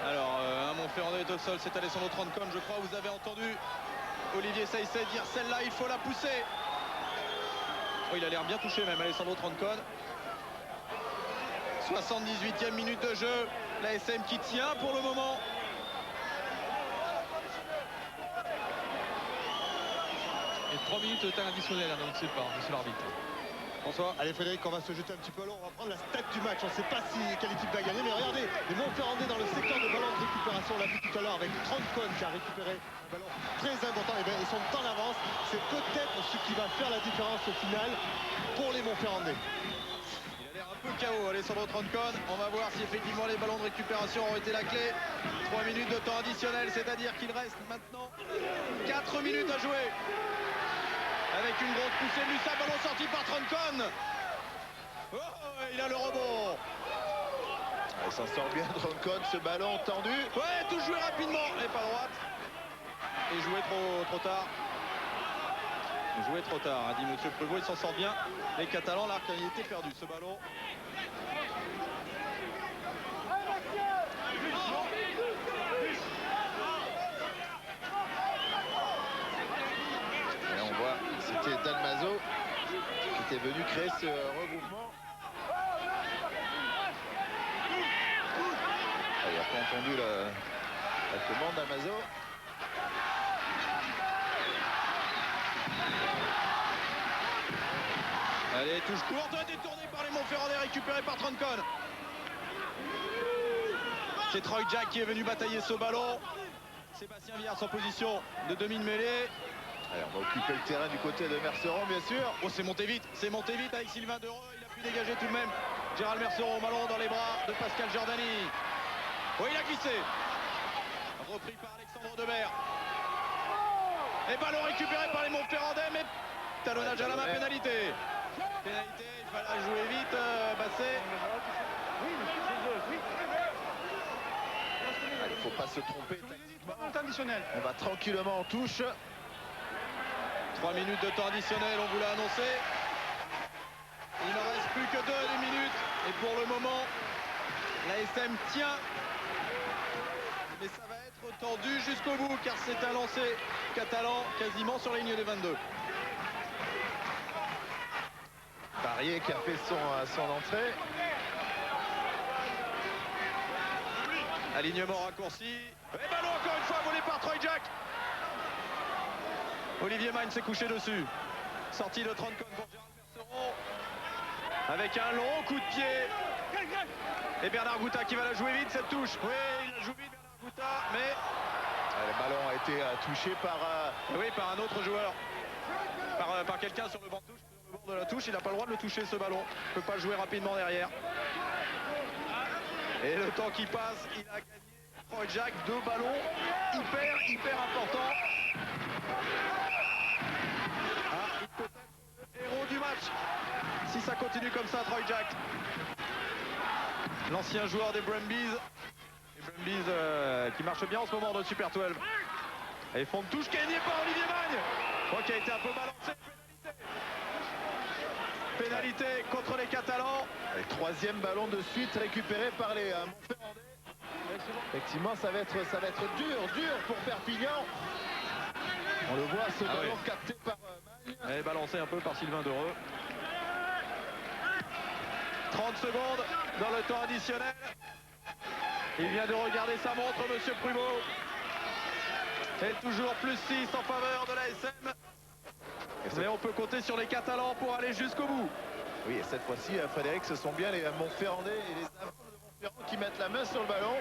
[SPEAKER 1] Alors, un Montferrandais est au sol, c'est Alessandro Troncon, je crois. Vous avez entendu Olivier Saïssé dire celle-là, il faut la pousser. Oh, il a l'air bien touché même, Alessandro Troncon. 78e minute de jeu. La SM qui tient pour le moment.
[SPEAKER 4] Et 3 minutes de temps additionnel annoncé par monsieur l'arbitre.
[SPEAKER 1] Bonsoir.
[SPEAKER 6] Allez Frédéric, on va se jeter un petit peu à l'eau, on va prendre la stat du match. On ne sait pas quelle équipe va gagner, mais regardez, les Montferrandais dans le secteur de ballon de récupération, on l'a vu tout à l'heure avec Troncon qui a récupéré un ballon très important. Et bien, ils sont en avance. C'est peut-être ce qui va faire la différence au final pour les Montferrandais.
[SPEAKER 1] Il a l'air un peu KO, Alessandro Troncon. On va voir si effectivement les ballons de récupération ont été la clé. 3 minutes de temps additionnel, c'est-à-dire qu'il reste maintenant 4 minutes à jouer. Avec une grosse poussée de Lussa, ballon sorti par Troncon. Oh, il a le rebond.
[SPEAKER 3] Il s'en sort bien, Troncon, ce ballon tendu.
[SPEAKER 1] Ouais, tout joué rapidement, et pas droite. Et joué trop tard. Joué trop tard, a dit monsieur Prévost, il s'en sort bien. Les Catalans, l'arc a été perdu, ce ballon.
[SPEAKER 3] Et on voit, c'était Dalmazo qui était venu créer ce regroupement. Il n'a pas entendu la commande d'Amazo.
[SPEAKER 1] Allez, touche courte, détournée par les Montferrandais, récupérée par Troncon. C'est Troy Jack qui est venu batailler ce ballon. Sébastien Villars en position de demi-mêlée.
[SPEAKER 3] Allez, on va occuper le terrain du côté de Merceron, bien sûr.
[SPEAKER 1] Oh, c'est monté vite avec Sylvain Dereux. Il a pu dégager tout de même Gérald Merceron, ballon dans les bras de Pascal Giordani. Oh, il a glissé. Repris par Alexandre Debert. Et ballon récupéré par les Montferrandais, mais talonnage à la main, pénalité. Pénalité, il fallait jouer vite, Basset.
[SPEAKER 3] Il ne faut pas se tromper tactiquement.
[SPEAKER 7] Temps additionnel.
[SPEAKER 3] On va tranquillement en touche.
[SPEAKER 1] 3 minutes de temps additionnel, on vous l'a annoncé. Il n'en reste plus que 2 minutes. Et pour le moment, la SM tient. Mais ça va être tendu jusqu'au bout, car c'est un lancer catalan quasiment sur la ligne des 22.
[SPEAKER 3] Barrier qui a fait son entrée.
[SPEAKER 1] Alignement raccourci. Et ballon encore une fois volé par Troy Jack. Olivier Magne s'est couché dessus. Sortie de Troncon pour Gérald Merceron. Avec un long coup de pied. Et Bernard Gouta qui va la jouer vite cette touche. Oui, il la joue vite Bernard Gouta, mais...
[SPEAKER 3] Le ballon a été touché par...
[SPEAKER 1] Oui, par un autre joueur. Par quelqu'un sur le banc de touche. Sur le bord de la touche, il n'a pas le droit de le toucher ce ballon. Il ne peut pas le jouer rapidement derrière. Et le temps qui passe, il a gagné Troy Jack, 2 ballons hyper importants. Il peut être le héros du match si ça continue comme ça, Troy Jack. L'ancien joueur des Brumbies. Les Brumbies qui marchent bien en ce moment dans le Super 12. Et fond de touche gagné par Olivier Magne. Qui a été un peu balancé. Pénalité contre les Catalans.
[SPEAKER 3] Le 3e ballon de suite récupéré par les Montferrandais. Effectivement, ça va être dur pour Perpignan. On le voit, ce ballon capté par Magne.
[SPEAKER 1] est balancé un peu par Sylvain Dereux. 30 secondes dans le temps additionnel. Il vient de regarder sa montre, monsieur Prumeau. Et toujours plus 6 en faveur de l'ASM. Mais on peut compter sur les Catalans pour aller jusqu'au bout.
[SPEAKER 3] Oui, et cette fois-ci, Frédéric, ce sont bien les Montferrandais et les avants de Montferrand qui mettent la main sur le ballon.